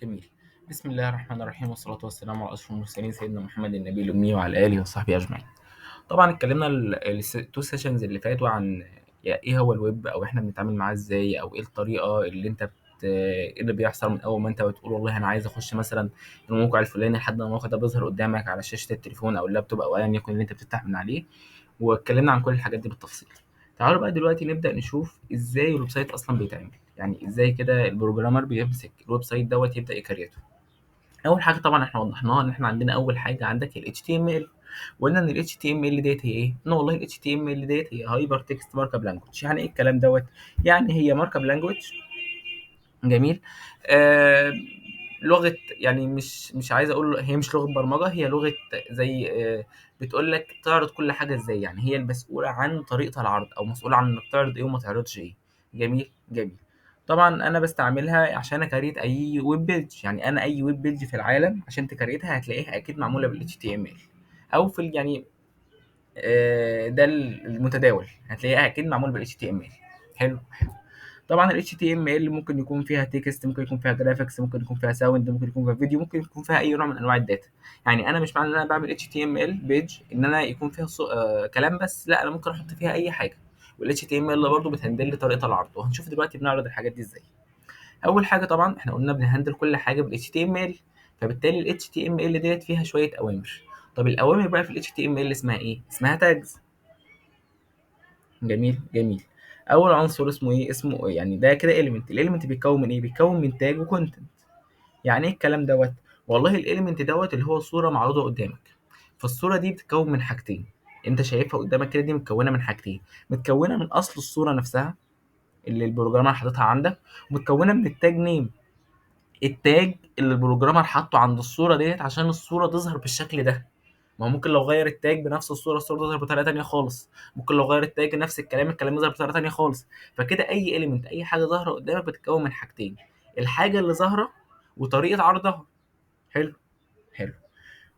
جميل. بسم الله الرحمن الرحيم والصلاة والسلام على أشرف المرسلين سيدنا محمد النبي الأمي وعلى آله وصحبه أجمعين. طبعا اتكلمنا التو سيشنز اللي فاتوا عن إيه هو الويب، أو إحنا بنتعامل معاه إزاي، أو إيه الطريقة اللي أنت إيه اللي بيحصل من أول ما أنت بتقول والله أنا عايز أخش مثلا الموقع الفلاني لحد ما الموقع ده بيظهر قدامك على شاشة التليفون أو اللابتوب أو أيا يكن اللي أنت بتفتح من عليه. واتكلمنا عن كل الحاجات دي بالتفصيل. تعالوا بقى دلوقتي نبدأ نشوف ازاي الويب سايت اصلا بيتعمل، يعني ازاي كده البروجرامر بيمسك الويب سايت دوت يبدأ يكريته. اول حاجه طبعا احنا وضحناها ان احنا عندنا اول حاجه عندك ال HTML. وقلنا ان ال HTML ديت هي ايه؟ ان والله ال HTML ديت هي هايبر تكست مارك اب لانجوج. يعني ايه الكلام دوت؟ يعني هي مارك اب لانجوج. جميل. آه لغه، يعني مش عايز اقول هي مش لغه برمجه، هي لغه زي بتقول لك تعرض كل حاجه ازاي. يعني هي المسؤوله عن طريقه العرض، او مسؤوله عن انك تعرض ايه وما تعرضش ايه. جميل جميل. طبعا انا بستعملها عشان اكريت اي ويب بيج. يعني انا اي ويب بيج في العالم عشان تكريتها هتلاقيها اكيد معموله بال HTML، او في يعني ده المتداول هتلاقيها اكيد معمول بال HTML. حلو حلو. طبعا ال HTML ممكن يكون فيها تكست، ممكن يكون فيها جرافيكس، ممكن يكون فيها ساوند، ممكن يكون فيها فيديو، ممكن يكون فيها اي نوع من انواع الداتا. يعني انا مش معنى ان انا بعمل HTML بيج ان انا يكون فيها كلام بس، لا انا ممكن احط فيها اي حاجه. وال HTML برضه بتهندل لي طريقه العرض، وهنشوف دلوقتي بنعرض الحاجات دي ازاي. اول حاجه طبعا احنا قلنا بنهندل كل حاجه بال HTML، فبالتالي ال HTML ديت فيها شويه اوامر. طب الاوامر بقى في ال HTML اسمها ايه؟ اسمها تاجز. جميل جميل. اول عنصر اسمه ايه؟ اسمه يعني ده كده element. الاليمنت بيتكون من ايه؟ بيتكون من تاج وكونتنت. يعني ايه الكلام دوت؟ والله الاليمنت دوت اللي هو صوره معروضه قدامك. فالصوره دي بتتكون من حاجتين. انت شايفها قدامك كده، دي متكونه من حاجتين. متكونه من اصل الصوره نفسها اللي البروجرامر حاططها عندك، ومتكونه من التاج نيم. التاج اللي البروجرامر حاطه عند الصوره ديت عشان الصوره تظهر بالشكل ده. ما هو ممكن لو غير التاج بنفس الصوره تظهر بطريقه تانية خالص. ممكن لو غير التاج نفس الكلام يظهر بطريقه تانية خالص. فكده اي اليمنت، اي حاجه ظاهره قدامك بتتكون من حاجتين: الحاجه اللي ظاهره وطريقه عرضها. حلو حلو.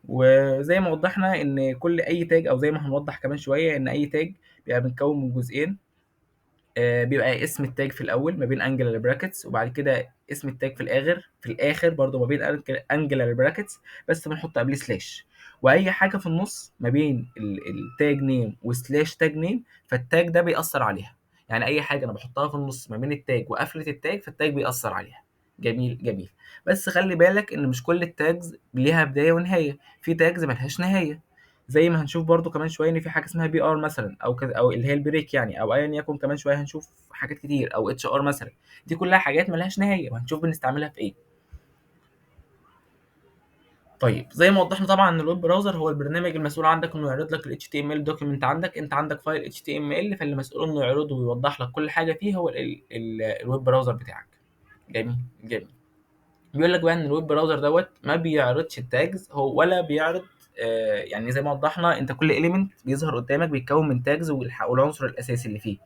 وزي ما وضحنا ان كل اي تاج، او زي ما هنوضح كمان شويه، ان اي تاج بيبقى متكون من جزئين. بيبقى اسم التاج في الاول ما بين انجلر براكتس، وبعد كده اسم التاج في الاخر برضو ما بين انجلر براكتس، بس بنحط قبليه سلاش. واي حاجه في النص ما بين التاج نيم وسلاش تاج نيم، فالتاج ده بيأثر عليها. يعني اي حاجه انا بحطها في النص ما بين التاج وقفله التاج، فالتاج بيأثر عليها. جميل جميل. بس خلي بالك ان مش كل التاجز ليها بدايه ونهايه، في تاجز ملهاش نهايه. زي ما هنشوف برضو كمان شويه ان في حاجه اسمها BR مثلا، او كذا، او اللي هي البريك يعني، او ايا يكن. كمان شويه هنشوف حاجات كتير، او HR مثلا. دي كلها حاجات ملهاش نهايه، وهنشوف بنستعملها في ايه. طيب زي ما وضحنا طبعا ان الويب براوزر هو البرنامج المسؤول عندك انه يعرض لك ال HTML دوكيمنت. انت عندك فايل HTML، فاللي مسؤول انه يعرضه ويوضح لك كل حاجه فيه هو الويب براوزر بتاعك. جميل جميل. بيقول لك بقى ان الويب براوزر دوت ما بيعرضش التاجز هو، ولا بيعرض يعني زي ما وضحنا، انت كل اليمنت بيظهر قدامك بيتكون من تاجز والعنصر الاساسي اللي فيه.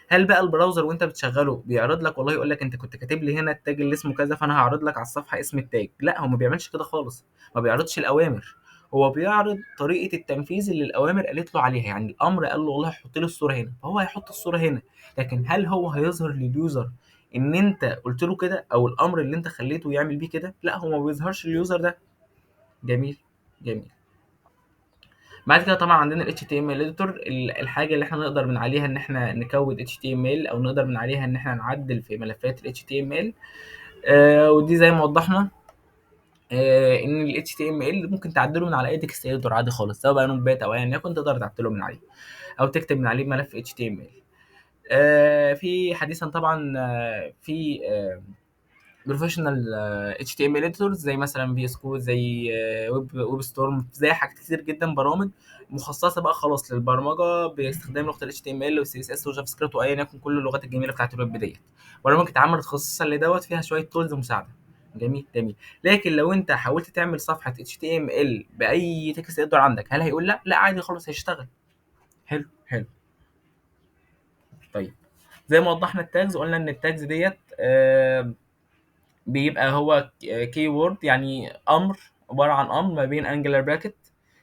هل بقى البراوزر وانت بتشغله بيعرض لك والله يقول لك انت كنت كاتب لي هنا التاج اللي اسمه كذا فانا هعرض لك على الصفحه اسم التاج؟ لا، هو ما بيعملش كده خالص. ما بيعرضش الاوامر، هو بيعرض طريقه التنفيذ اللي الاوامر قالت له عليها. يعني الامر قال له والله حط لي الصوره هنا، فهو هيحط الصوره هنا. لكن هل هو هيظهر لليوزر ان انت قلت له كده، او الامر اللي انت خليته يعمل بيه كده؟ لا، هو ما بيظهرش اليوزر ده. جميل جميل. بعد كده طبعا عندنا ال HTML editor، الحاجه اللي احنا نقدر من عليها ان احنا نكود HTML، او نقدر من عليها ان احنا نعدل في ملفات ال HTML. ودي زي ما وضحنا ان ال HTML ممكن تعدله من على اي تكست editor عادي خالص، سواء بقى نوت او ايا يكن، تقدر تعدله من عليه او تكتب من عليه ملف HTML. في حديثا طبعا في بروفيشنال HTML اديتورز زي مثلا في اس كود، زي ويب ستورم، زي حاجات كتير جدا، برامج مخصصه بقى خلاص للبرمجه باستخدام لغه ال HTML وال CSS وجافا سكريبت وايا يكن كل اللغات الجميله بتاعت الويب ديت. برامج اتعملت خصوصا لدوت، فيها شويه تولز مساعده. جميل جميل. لكن لو انت حاولت تعمل صفحه HTML باي تكست اديتور عندك، هل هيقول لا؟ لا، عادي خالص هيشتغل. حلو حلو. طيب زي ما وضحنا التاجز، قلنا ان التاجز ديت بيبقى هو كي وورد، يعني امر، عباره عن امر ما بين انجلر براكت.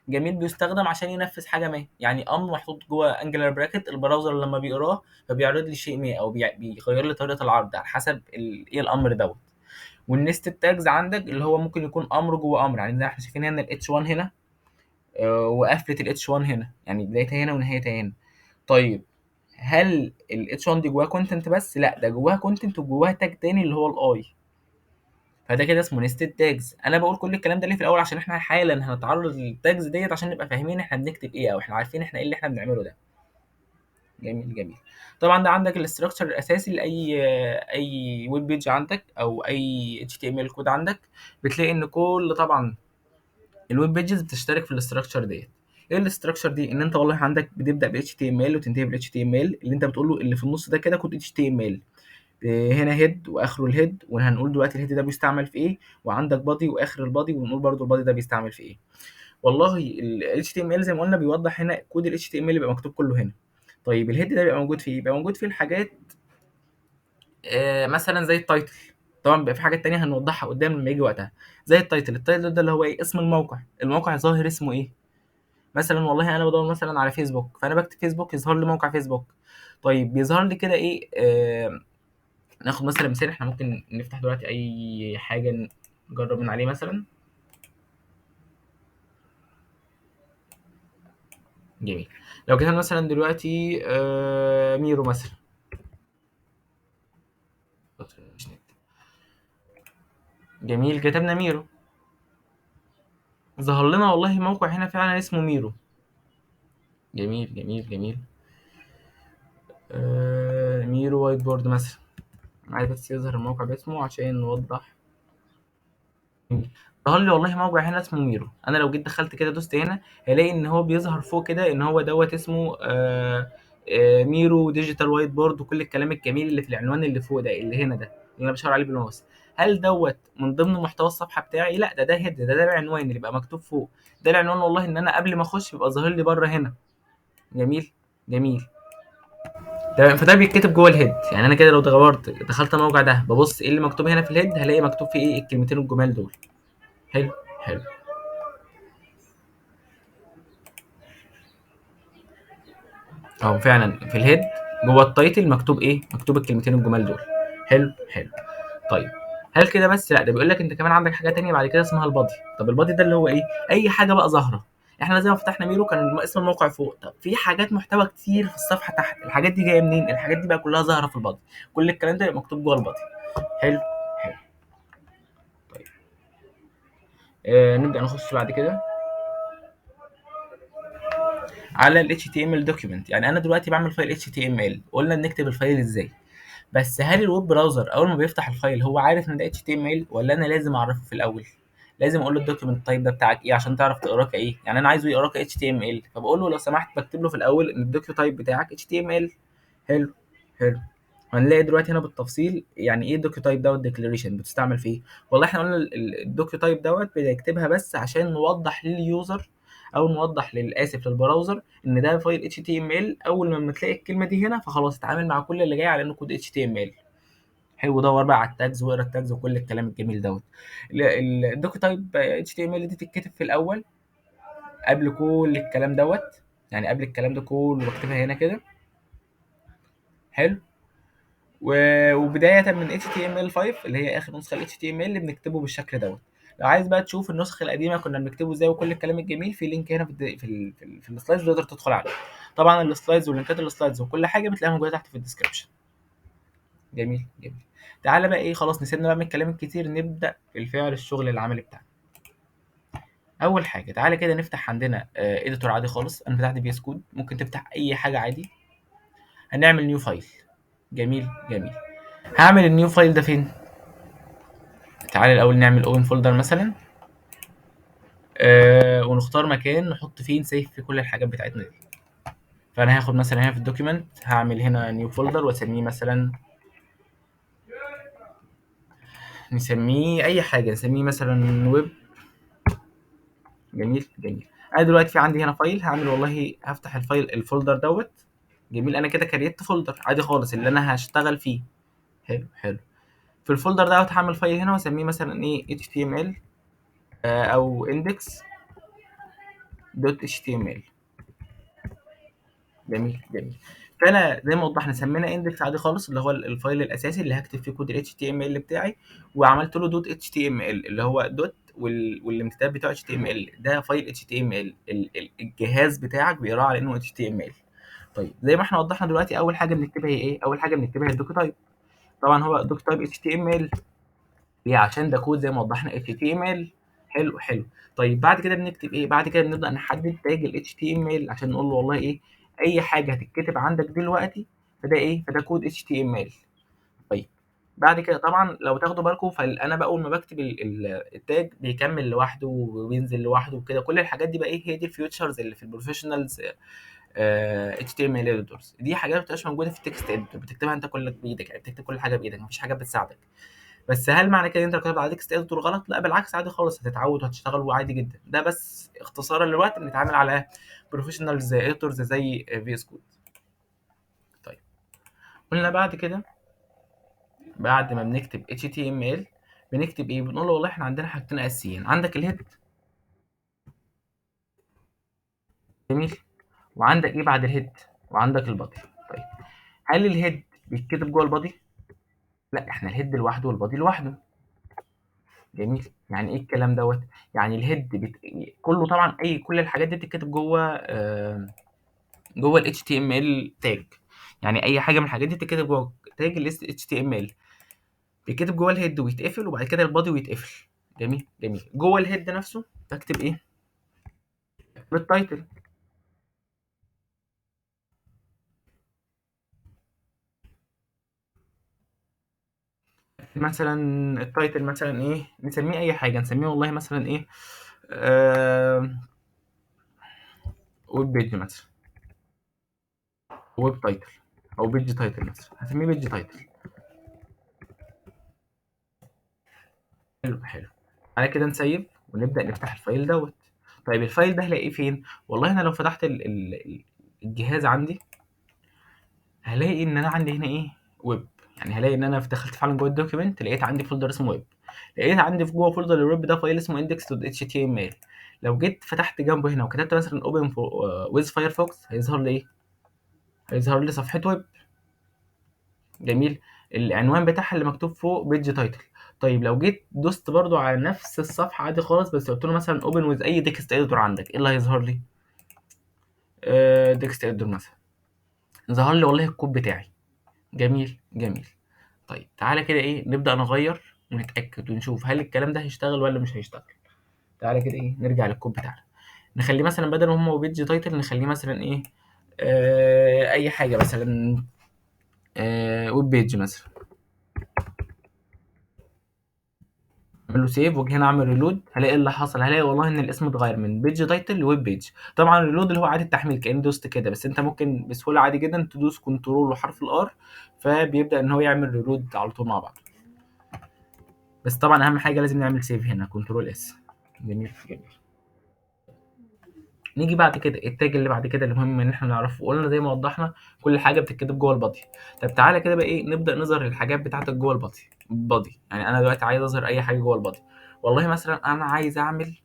جميل. بيستخدم عشان ينفذ حاجه ما، يعني امر محطوط جوه انجلر براكت، البراوزر لما بيقراه فبيعرض لي شيء ما، او بيغير لي طريقه العرض على حسب ايه الامر دوت. والنستد تاجز عندك اللي هو ممكن يكون امر جوه امر، يعني زي ما احنا شايفين هنا الاتش 1 هنا، وقفله الاتش 1 هنا، يعني بدايتها هنا ونهايتها هنا. طيب هل الاتش 1 دي جواها كونتنت بس؟ لا، ده جواها كونتنت وجواها تاج تاني اللي هو الاي، فده كده اسمه نستد تاجز. انا بقول كل الكلام ده ليه في الاول؟ عشان احنا حالا هنتعرض للتاجز ديت عشان نبقى فاهمين احنا بنكتب ايه، او احنا عارفين احنا ايه اللي احنا بنعمله ده. جميل جميل. طبعا ده عندك الاستراكشر الاساسي لاي ويب بيج عندك او اي اتش تي ام ال كود عندك. بتلاقي ان كل طبعا الويب بيجز بتشترك في الاستراكشر ديت. ايه الاستراكشر دي؟ ان انت والله عندك بتبدا ب اتش تي ام ال وتنتهي ب اتش تي ام ال، اللي انت بتقول له اللي في النص ده كده كود اتش تي ام ال. هنا هيد واخره الهيد، وهنقول دلوقتي الهيد ده بيستعمل في ايه، وعندك بادي واخر البادي، ونقول برضو البادي ده بيستعمل في ايه. والله ال HTML زي ما قلنا بيوضح هنا كود ال HTML يبقى مكتوب كله هنا. طيب الهيد ده بيبقى موجود فيه ايه؟ بيبقى موجود فيه الحاجات مثلا زي التايتل. طبعا بيبقى في حاجات تانية هنوضحها قدام لما يجي وقتها. زي التايتل، التايتل ده اللي هو ايه؟ اسم الموقع. الموقع ظاهر اسمه ايه؟ مثلا والله انا بدور مثلا على فيسبوك، فانا بكتب فيسبوك يظهر لي موقع فيسبوك. طيب بيظهر لي كده ايه؟ ناخد مثلا مثال، احنا ممكن نفتح دلوقتي اي حاجه نجرب من عليه مثلا. جميل. لو كتبنا مثلا دلوقتي ميرو مثلا، جميل، كتبنا ميرو، ظهر لنا والله موقع هنا فعلا اسمه ميرو. جميل جميل جميل. ميرو وايت بورد مثلا، عايز بس يظهر الموقع باسمه عشان نوضح. ظهر لي والله موقع هنا اسمه ميرو. انا لو جيت دخلت كده دوست هنا، هلاقي ان هو بيظهر فوق كده ان هو دوت اسمه ميرو ديجيتال وايت بورد، وكل الكلام الجميل اللي في العنوان اللي فوق ده اللي هنا ده اللي انا بشاور عليه بالماوس. هل دوت من ضمن محتوى الصفحه بتاعي؟ لا، ده هيد، ده العنوان اللي بيبقى مكتوب فوق. ده العنوان والله، ان انا قبل ما اخش بيبقى ظاهر لي بره هنا. جميل جميل. تمام، فده بيتكتب جوه الهيد. يعني انا كده لو دخلت الموقع ده ببص ايه اللي مكتوب هنا في الهيد، هلاقي مكتوب فيه ايه؟ الكلمتين الجمال دول. حلو حلو. اهو فعلا في الهيد جوه التايتل مكتوب ايه؟ مكتوب الكلمتين الجمال دول. حلو حلو. طيب هل كده بس؟ لا، ده بيقول لك انت كمان عندك حاجه تانية بعد كده اسمها البادي. طب البادي ده اللي هو ايه؟ اي حاجه بقى ظاهره. احنا زي ما فتحنا ميرو كان اسم الموقع فوق، طب في حاجات محتوى كتير في الصفحه تحت، الحاجات دي جايه منين؟ الحاجات دي بقى كلها ظاهره في البادي. كل الكلام ده يبقى مكتوب جوه البادي. حلو حلو. طيب نبدا نخش بعد كده على ال HTML document. يعني انا دلوقتي بعمل فايل HTML، قلنا بنكتب الفايل ازاي. بس هل الويب براوزر اول ما بيفتح الفايل هو عارف ان ده HTML، ولا انا لازم اعرفه في الاول؟ لازم اقول له الدوكيمنت تايب ده بتاعك ايه عشان تعرف تقراه كايه. يعني انا عايزه يقراه ك HTML، فبقول له لو سمحت بكتب له في الاول ان الدوكيو تايب بتاعك HTML. حلو حلو. هنلاقي دلوقتي هنا بالتفصيل يعني ايه الدوكيو تايب دوت ديكلاريشن بتستعمل في ايه. والله احنا قلنا الدوكيو تايب دوت بنكتبها بس عشان نوضح لليوزر، او نوضح للبراوزر ان ده فايل اتش تي ام ال. اول ما تلاقي الكلمه دي هنا فخلاص اتعامل مع كل اللي جاي على انه كود اتش تي ام ال. حلو. دور بقى على التاجز واقرا التاجز وكل الكلام الجميل دوت. الدوكيو تايب اتش تي ام ال دي تتكتب في الاول قبل كل الكلام دوت، يعني قبل الكلام ده كله بكتبها هنا كده. حلو. وبدايه من HTML5 اللي هي اخر نسخه ال HTML اللي بنكتبه بالشكل دوت. لو عايز بقى تشوف النسخه القديمه كنا بنكتبه ازاي وكل الكلام الجميل، في لينك هنا في السلايدز تقدر تدخل عليه. طبعا السلايدز ولينكات السلايدز وكل حاجه بتلاقيها موجوده تحت في الديسكربشن. جميل جميل. تعالى بقى ايه، خلاص نسيبنا بقى من الكلام الكتير، نبدا بالفعل الشغل العملي بتاعنا. اول حاجه تعالى كده نفتح عندنا اديتور عادي خالص. انا فتحت بي اس كود، ممكن تفتح اي حاجه عادي. هنعمل نيو فايل. جميل جميل. هعمل النيو فايل ده فين؟ تعالى الاول نعمل اوبن فولدر مثلا، ونختار مكان نحط فيه نسيف في كل الحاجات بتاعتنا دي. فانا هاخد مثلا هنا في الدوكيمنت هعمل هنا نيو فولدر واسميه مثلا، نسميه اي حاجه، نسميه مثلا ويب. جميل جميل. انا دلوقتي في عندي هنا فايل هعمل والله، هفتح الفايل الفولدر دوت. جميل. انا كده كريت فولدر عادي خالص اللي انا هشتغل فيه. حلو حلو. في الفولدر دوت هعمل فايل هنا واسميه مثلا ايه HTML او index دوت HTML. جميل جميل. فانا زي ما وضحنا سمينا اندكس عادي خالص اللي هو الفايل الاساسي اللي هكتب فيه كود ال HTML بتاعي، وعملت له دوت HTML اللي هو دوت والامتداد بتاعه HTML ده فايل HTML الجهاز بتاعك بيقراه على انه HTML. طيب زي ما احنا وضحنا دلوقتي اول حاجه بنكتبها هي ايه؟ اول حاجه بنكتبها الدوك تايب. طبعا هو دوك تايب HTML ليه؟ عشان ده كود زي ما وضحنا HTML. حلو حلو. طيب بعد كده بنكتب ايه؟ بعد كده بنبدا نحدد تاج ال HTML عشان نقول له والله ايه؟ اي حاجه هتتكتب عندك دلوقتي فده ايه؟ فده كود HTML. طيب بعد كده طبعا لو تاخدوا بالكم فانا بقى اول ما بكتب التاج بيكمل لوحده وبينزل لوحده وكده، كل الحاجات دي بقى ايه؟ هي دي الفيوتشرز اللي في البروفيشنالز HTML اديتورز. دي حاجات ما بتبقاش موجوده في التكست اديتور، بتكتبها انت كلك بايدك، يعني بتكتب كل حاجه بايدك، مفيش حاجه بتساعدك. بس هل معنى كده ان انت لو كتبت على تكست اديتور غلط؟ لا بالعكس، عادي خالص، هتتعود وهتشتغل وعادي جدا. ده بس اختصارا للوقت بنتعامل على بروفيشنالز اديتورز زي في اس كود. طيب قلنا بعد كده بعد ما بنكتب HTML بنكتب ايه؟ بنقول له والله احنا عندنا حاجتين اساسيين، عندك الهيد، جميل، وعندك ايه بعد الهيد؟ وعندك البادي. طيب هل الهيد بيتكتب جوه البادي؟ لا، احنا الهيد لوحده والبادي لوحده. جميل. يعني ايه الكلام دوت؟ يعني الهيد كله طبعا كل الحاجات دي بتتكتب جوه ال HTML تاج. يعني اي حاجه من الحاجات دي بتتكتب جوه تاج ال HTML، بيتكتب جوه الهيد ويتقفل وبعد كده البادي ويتقفل. جميل جميل. جوه الهيد نفسه بكتب ايه؟ بالتايتل. مثلا التايتل مثلا ايه؟ نسميه اي حاجه، نسميه والله مثلا ايه؟ آه... ويب بيج مثلا، ويب تايتل، او بيج تايتل مثلا، هسميه بيج تايتل. حلو حلو. على كده نسيب ونبدا نفتح الفايل دوت. طيب الفايل ده هلاقيه فين؟ والله انا لو فتحت الجهاز عندي هلاقي ان انا عندي هنا ايه؟ ويب. يعني هلاقي ان انا دخلت فعلا جوه الدوكيمنت لقيت عندي فولدر اسمه ويب. لقيت عندي في جوه فولدر الويب ده فايل اسمه index.html. لو جيت فتحت جنبه هنا وكتبت مثلا open with firefox هيظهر لي ايه؟ هيظهر لي صفحه ويب. جميل. العنوان بتاعها اللي مكتوب فوق بيج تايتل. طيب لو جيت دوست برضو على نفس الصفحه عادي خالص بس قلت له مثلا open with اي تكست اديتور عندك، ايه اللي هيظهر لي؟ تكست اديتور مثلا. ظهر لي والله الكود بتاعي. جميل جميل. طيب تعالى كده ايه؟ نبدأ نغير ونتأكد ونشوف هل الكلام ده هيشتغل ولا مش هيشتغل. تعالى كده ايه؟ نرجع للكود بتاعنا، نخليه مثلا بدل ما هو بيج تايتل نخليه مثلا ايه؟ اي حاجة مثلا، ويب بيج مثلا. اعمل له سيف واجي هنا اعمل ريلود، هلاقي اللي حصل، هلاقي والله ان الاسم اتغير من بيج تايتل لويب بيج. طبعا الريلود اللي هو اعاده تحميل كأن دوست كده، بس انت ممكن بسهوله عادي جدا تدوس كنترول وحرف الار فبيبدأ ان هو يعمل ريلود على طول مع بعض. بس طبعا اهم حاجه لازم نعمل سيف هنا كنترول اس. جميل جميل. نيجي بعد كده التاج اللي بعد كده المهم ان احنا نعرفه، قلنا زي ما وضحنا كل حاجه بتتكتب جوه البادي. طب تعالى كده بقى ايه؟ نبدا نظهر الحاجات بتاعتك جوه البادي. يعني انا دلوقتي عايز اظهر اي حاجه جوه البادي. والله مثلا انا عايز اعمل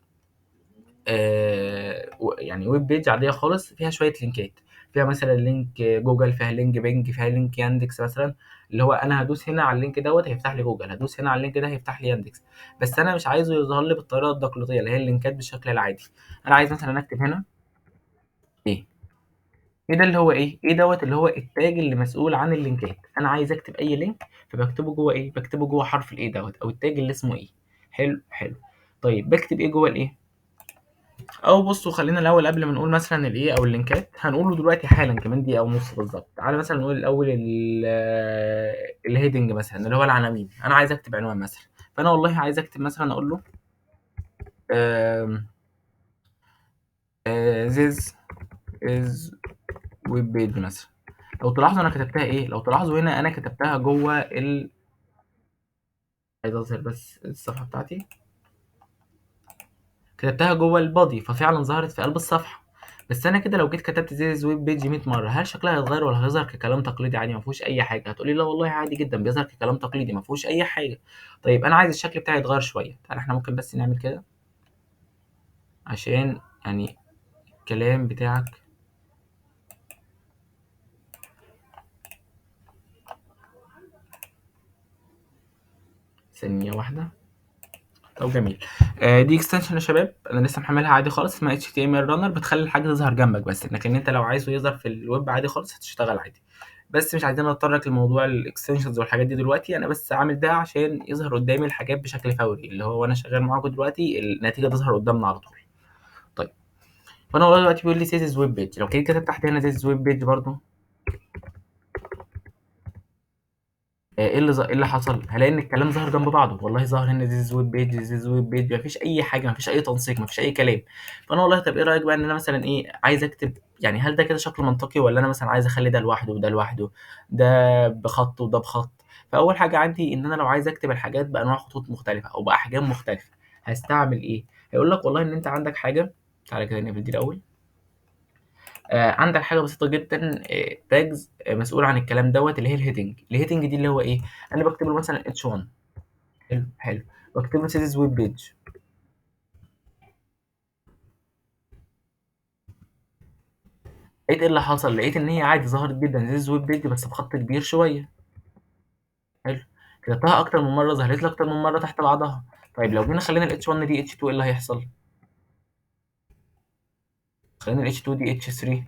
يعني ويب بيج عاديه خالص فيها شويه لينكات، فيها مثلا لينك جوجل، فيها لينك بينج، فيها لينك ياندكس مثلا. اللي هو انا هدوس هنا على اللينك دوت هيفتح لي جوجل، هدوس هنا على اللينك ده هيفتح لي ياندكس. بس انا مش عايزه يظهر لي بالطريقه التقليديه اللي هي اللينكات بالشكل العادي. انا عايز مثلا اكتب هنا ايه؟ ايه ده اللي هو ايه؟ ايه دوت اللي هو التاج اللي مسؤول عن اللينكات. انا عايز اكتب اي لينك فبكتبه جوه ايه؟ بكتبه جوه حرف الايه دوت او التاج اللي اسمه ايه. حلو حلو. طيب بكتب ايه جوه الايه؟ او بصوا خلينا الاول قبل ما نقول مثلا الايه او اللينكات هنقوله دلوقتي حالا كمان دقيقه ونص بالظبط. تعالى مثلا نقول الاول الهيدنج مثلا اللي هو العناوين. انا عايز اكتب عنوان مثلا، فانا والله عايز اكتب مثلا اقول له آم، this is web page مثلا. لو تلاحظوا انا كتبتها ايه؟ لو تلاحظوا هنا انا كتبتها جوه عايز اظهر بس الصفحه بتاعتي، كتبتها جوه البادي ففعلا ظهرت في قلب الصفحه. بس انا كده لو جيت كتبت زي ويب بيج 100 مره هل شكلها هيتغير ولا هيظهر ككلام تقليدي عادي ما فيهوش اي حاجه؟ هتقولي لا والله عادي جدا بيظهر ككلام تقليدي ما فيهوش اي حاجه. طيب انا عايز الشكل بتاعي يتغير شويه، تعالى احنا ممكن بس نعمل كده عشان يعني الكلام بتاعك ثانيه واحده. طب جميل. دي اكستنشن يا شباب، انا لسه محملها عادي خالص، اسمها HTML رانر، بتخلي الحاجه تظهر جنبك بس، لكن انت لو عايزه يظهر في الويب عادي خالص هتشتغل عادي. بس مش عايزين نتطرق لموضوع الاكستنشنز والحاجات دي دلوقتي، انا بس عامل ده عشان يظهر قدامي الحاجات بشكل فوري، اللي هو وانا شغال معاكم دلوقتي النتيجه تظهر قدامنا على طول. طيب، فانا والله دلوقتي بيقول لي سيتيز ويب بيج، لو كده كتبت تحت هنا سيتيز ويب بيج برضه، ايه اللي حصل؟ هلاقي ان الكلام ظهر جنب بعضه، والله ظهر هنا ذيز ويب بيج ذيز ويب بيج، مفيش اي حاجه، مفيش اي تنسيق، مفيش اي كلام. فانا والله طب ايه رايك بقى ان انا مثلا ايه عايز اكتب، يعني هل ده كده شكل منطقي، ولا انا مثلا عايز اخلي ده لوحده وده لوحده، ده بخط وده بخط؟ فاول حاجه عندي ان انا لو عايز اكتب الحاجات بانواع خطوط مختلفه او باحجام مختلفه، هستعمل ايه؟ هيقول لك والله ان انت عندك حاجه، تعالى كده نقفل دي الاول. عندك حاجه بسيطه جدا، تاجز مسؤول عن الكلام دوت، اللي هي الهيدنج دي اللي هو ايه؟ انا بكتب له مثلا H1. حلو حلو. بكتب له سيتيز ويب بيج. لقيت ايه اللي حصل؟ لقيت ان هي عادي ظهرت جدا سيتيز ويب بيج بس بخط كبير شويه. حلو. كتبتها اكتر من مره، ظهرت لي اكتر من مره تحت بعضها. طيب لو جينا خلينا ال H1 دي H2، ايه اللي هيحصل؟ خلينا ال H2 دي H3.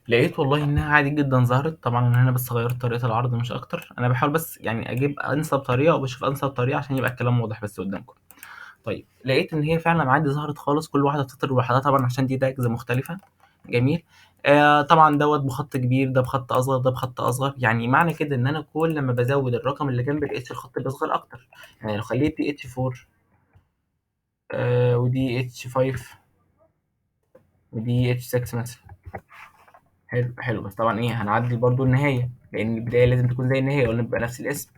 لقيت والله انها عادي جدا ظهرت. طبعا انا هنا بس غيرت طريقه العرض مش اكتر، انا بحاول بس يعني اجيب انسب طريقه وبشوف انسب طريقه عشان يبقى الكلام واضح بس قدامكم. طيب لقيت ان هي فعلا عادي ظهرت خالص، كل واحده بتطير لوحدها طبعا عشان دي تاجز مختلفه. جميل. طبعا دوت بخط كبير، ده بخط اصغر، ده بخط اصغر، يعني معنى كده ان انا كل لما بزود الرقم اللي جنب الاتش الخط بيصغر اكتر. يعني لو خليت دي اتش 4 ودي اتش 5 ودي اتش 6 مثلا. حلو حلو، بس طبعا ايه هنعدل برضو النهايه، لان البدايه لازم تكون زي النهايه ولا بيبقى نفس الاسم.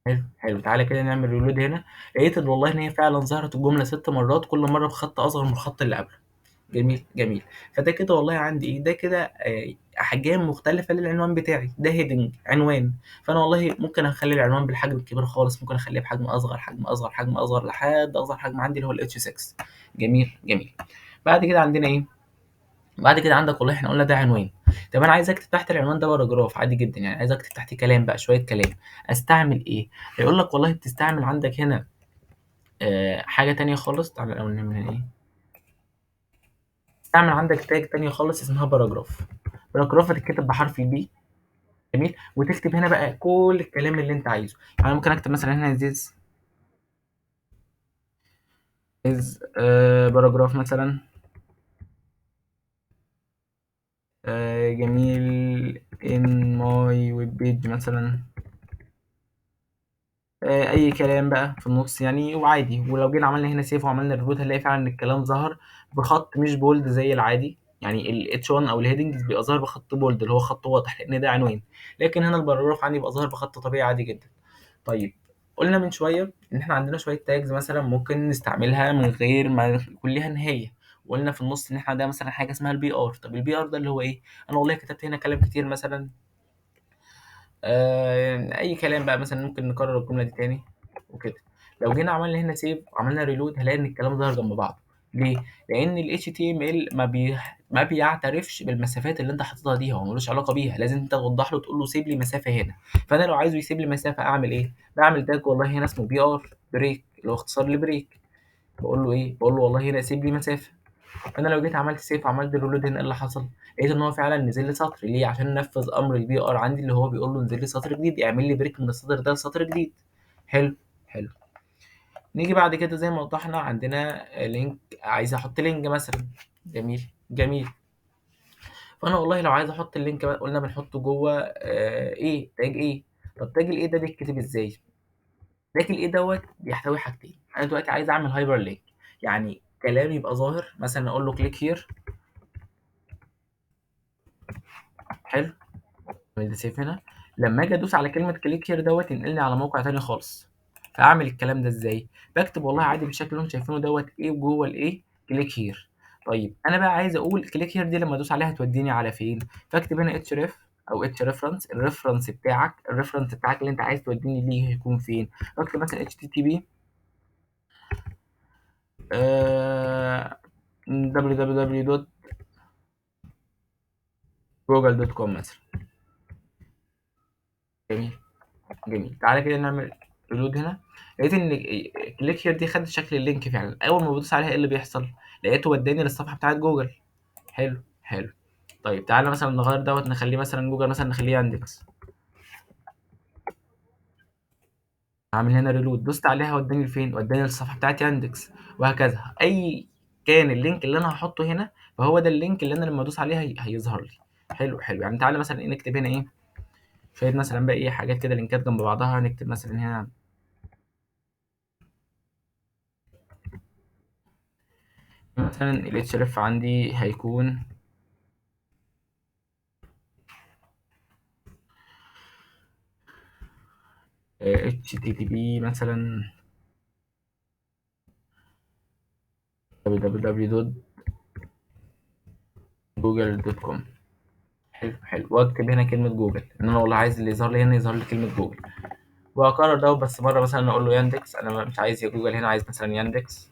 حلو حلو، تعالى كده نعمل ريلود هنا. لقيت ان والله ان هي فعلا ظهرت الجمله 6 مرات، كل مره بخط اصغر من الخط اللي قبله. جميل جميل. فده كده والله عندي ايه، ده كده احجام مختلفه للعنوان بتاعي، ده هيدنج عنوان. فانا والله ممكن اخلي العنوان بالحجم الكبير خالص، ممكن اخليه بحجم اصغر، حجم اصغر، حجم اصغر، لحد اصغر حجم عندي اللي هو الاتش 6. جميل جميل. بعد كده عندنا ايه؟ بعد كده عندك والله احنا قلنا ده عنوان. طب انا عايز اكتب تحت العنوان ده باراجراف عادي جدا، يعني عايز اكتب تحت كلام بقى، شويه كلام. استعمل ايه؟ هيقول لك والله بتستعمل عندك هنا حاجه تانية خالص. تعالى الاول نعمل هنا ايه. تعمل عندك تاج تانية خالص اسمها باراجراف. باراجراف هتتكتب بحرف البي. جميل. وتكتب هنا بقى كل الكلام اللي انت عايزه، يعني ممكن اكتب مثلا هنا this باراجراف مثلا. جميل in my web page مثلا. اي كلام بقى في النص يعني وعادي. ولو جينا عملنا هنا سيف وعملنا ريبوت هنلاقي فعلا ان الكلام ظهر بخط مش بولد زي العادي، يعني ال H1 او الهيدنجز بيبقى ظاهر بخط بولد اللي هو خط واضح لان ده عنوان، لكن هنا الباراجراف عندي بيبقى ظاهر بخط طبيعي عادي جدا. طيب، قلنا من شويه ان احنا عندنا شويه تاجز مثلا ممكن نستعملها من غير ما يكون ليها نهايه. وقلنا في النص ان احنا عندنا مثلا حاجه اسمها البي ار. طب البي ار ده اللي هو ايه؟ انا والله كتبت هنا كلام كتير مثلا، اي كلام بقى مثلا، ممكن نكرر الجمله دي تاني وكده. لو جينا عملنا هنا سيف وعملنا ريلود هنلاقي ان الكلام ظهر جنب بعض. ليه؟ لان ال HTML ما بيعترفش بالمسافات اللي انت حاططها دي، هو ملوش علاقه بيها، لازم انت توضح له تقول له سيب لي مسافه هنا. فانا لو عايزه يسيب لي مسافه اعمل ايه؟ بعمل تاج والله هنا اسمه بي ار بريك، اللي هو اختصار لبريك. بقول له ايه؟ بقول له والله هنا سيب لي مسافه. انا لو جيت عملت سيف وعملت ريلود هنا، ايه اللي حصل؟ لقيت ان هو فعلا نزل لي سطر. ليه؟ عشان نفذ امر البي ار عندي اللي هو بيقول له انزل لي سطر جديد، اعمل لي بريك من السطر ده لسطر جديد. حلو حلو. نيجي بعد كده زي ما وضحنا عندنا لينك، عايز احط لينك مثلا. جميل جميل. فانا والله لو عايز احط اللينك بقى، قلنا بنحطه جوه ايه تاج ايه. طب تاج الايه ده بيتكتب ازاي؟ تاج الايه دوت بيحتوي حاجتين. انا دلوقتي عايز اعمل هايبر لينك، يعني كلام يبقى ظاهر، مثلا اقول له كليك هير. حلو. ده سيف هنا. لما اجي ادوس على كلمه كليك هير دوت ينقلني على موقع تاني خالص. فاعمل الكلام ده ازاي؟ بكتب والله عادي بالشكل اللي انتم شايفينه دوت ايه جوه الايه كليك هير. طيب انا بقى عايز اقول كليك هير دي لما ادوس عليها توديني على فين؟ فاكتب هنا اتش ريف او اتش ريفرنس، الريفرنس بتاعك اللي انت عايز توديني ليه هيكون فين؟ بكتب مثلا اتش تي تي بي www جوجل دوت كوم مثلا. جميل جميل. تعالى كده نعمل ريلود هنا. لقيت ان كليك هير دي خدت شكل اللينك فعلا. اول ما بدوس عليها ايه اللي بيحصل؟ لقيته وداني للصفحه بتاعت جوجل. حلو حلو. طيب تعالى مثلا نغير دوت، نخليه مثلا جوجل، مثلا نخليه ياندكس. هعمل هنا ريلود، دوست عليها وداني لفين؟ وداني للصفحه بتاعت ياندكس. وهكذا اي كان اللينك اللي انا هحطه هنا، فهو ده اللينك اللي انا لما ادوس عليه هيظهر لي. حلو حلو. يعني تعالى مثلا إيه نكتب هنا ايه شويه مثلا بقى ايه حاجات كده، لينكات جنب بعضها. هنكتب مثلا هنا مثلا ال href عندي هيكون http مثلا www.google.com. حلو حلو. واكتب هنا كلمة جوجل، ان انا والله عايز اللي يظهر لي هنا يظهر لي كلمة جوجل. واكرر ده بس مرة، مثلا اقول له ياندكس. انا مش عايز يا جوجل هنا، عايز مثلا ياندكس.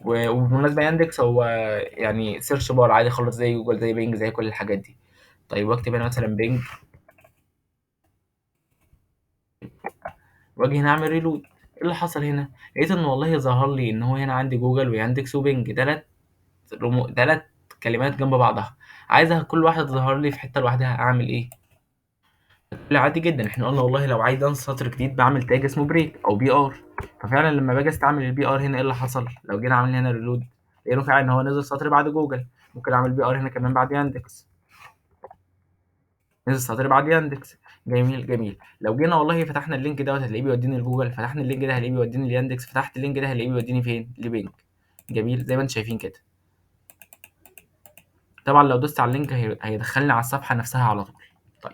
وبالمناسبة ياندكس هو يعني سيرش بار عادي خالص، زي جوجل زي بينج زي كل الحاجات دي. طيب واكتب هنا مثلا بينج، واجي هنا اعمل ريلود. ايه اللي حصل هنا؟ لقيت ان والله ظهر لي ان هو هنا عندي جوجل وياندكس وبينج، تلات كلمات جنب بعضها. عايزها كل واحدة تظهر لي في حتة لوحدها، اعمل ايه؟ لا عادي جدا، احنا قلنا والله لو عايز انسى سطر جديد بعمل تاج اسمه بريك او بي ار. ففعلا لما باجي استعمل البي ار هنا، ايه اللي حصل؟ لو جينا عامل هنا ريلود، لقينا فعلا ان هو نزل سطر بعد جوجل. ممكن اعمل بي ار هنا كمان بعد ياندكس، نزل سطر بعد ياندكس. جميل جميل. لو جينا والله فتحنا اللينك دوت هتلاقيه بيوديني لجوجل، فتحنا اللينك ده هتلاقيه بيوديني لياندكس، فتحت اللينك ده هتلاقيه بيوديني فين؟ لبينك. جميل زي ما انتم شايفين كده. طبعا لو دوست على اللينك هيدخلني على الصفحة نفسها على طول. طيب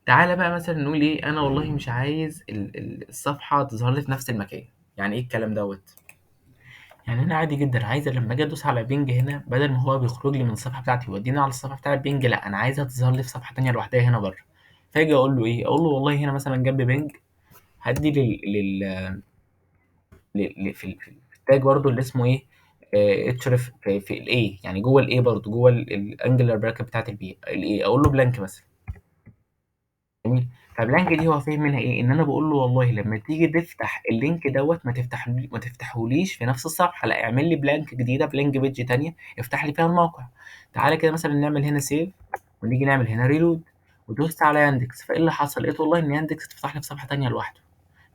تعالى بقى مثلا نقول ايه، انا والله مش عايز الصفحه تظهر لي في نفس المكان. يعني ايه الكلام دوت؟ يعني انا عادي جدا عايز لما اجي ادوس على بينج هنا، بدل ما هو بيخرج لي من الصفحه بتاعتي يوديني على الصفحه بتاعت بينج، لا انا عايزها تظهر لي في صفحه تانية لوحدها هنا بره. فاجي اقول له ايه؟ اقول له والله هنا مثلا جنب بينج هدي في التاج برضو اللي اسمه ايه، اتشرف في الاي، يعني جوه الاي برضو جوه الانجلر براكت بتاعت البي الاي، اقول له بلانك مثلا. جميل. فبلانك دي هو فاهم منها ايه؟ ان انا بقول له والله لما تيجي تفتح اللينك دوت ما تفتحهوليش في نفس الصفحه، لا اعمل لي بلانك جديده، بلانك بيج تانية افتح لي فيها الموقع. تعالى كده مثلا نعمل هنا سيف، ونيجي نعمل هنا ريلود، ودوست على ياندكس. فايه اللي حصل؟ لقيت والله ان ياندكس اتفتح لي في صفحه تانية لوحده.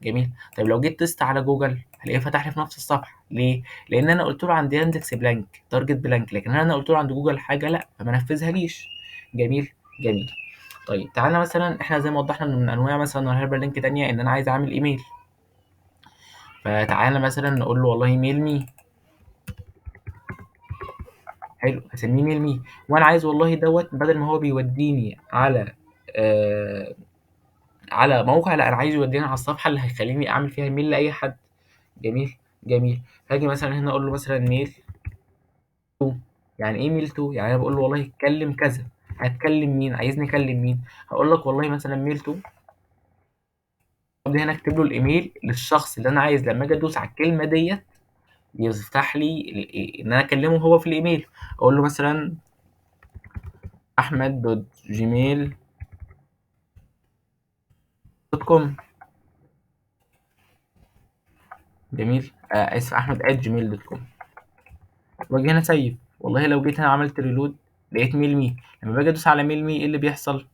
جميل. طيب لو جيت تست على جوجل هلاقيه فتح لي في نفس الصفحه. ليه؟ لان انا قلت له عند ياندكس بلانك تارجت بلانك، لكن انا قلت له عند جوجل حاجه لا، فما نفذها ليش. جميل جميل. طيب تعالى مثلا احنا زي ما وضحنا من انواع مثلا الهايبر لينك تانية ان انا عايز اعمل ايميل. فتعالى مثلا نقول له والله ميل مي. حلو، هسميه ميل مي. وانا عايز والله دوت بدل ما هو بيوديني على على موقع، لا انا عايز يوديني على الصفحه اللي هيخليني اعمل فيها ميل لاي حد. جميل جميل. هاجي مثلا هنا اقول له مثلا ميل تو. يعني ايه ميل تو؟ يعني انا بقول له والله اتكلم كذا. هتكلم مين؟ عايزني اكلم مين؟ هقول لك والله مثلا ميل تو. ابدا هنا اكتب له الايميل للشخص اللي انا عايز لما اجي ادوس على الكلمه ديت يفتح لي ان انا اكلمه هو في الايميل. اقول له مثلا احمد دوت جيميل دوت كوم. جميل. اسف، احمد جيميل دوت كوم. واجي هنا سيف. والله لو جيت هنا عملت ريلود لقيت ميل مي. لما باجي ادوس على ميل مي ايه اللي بيحصل؟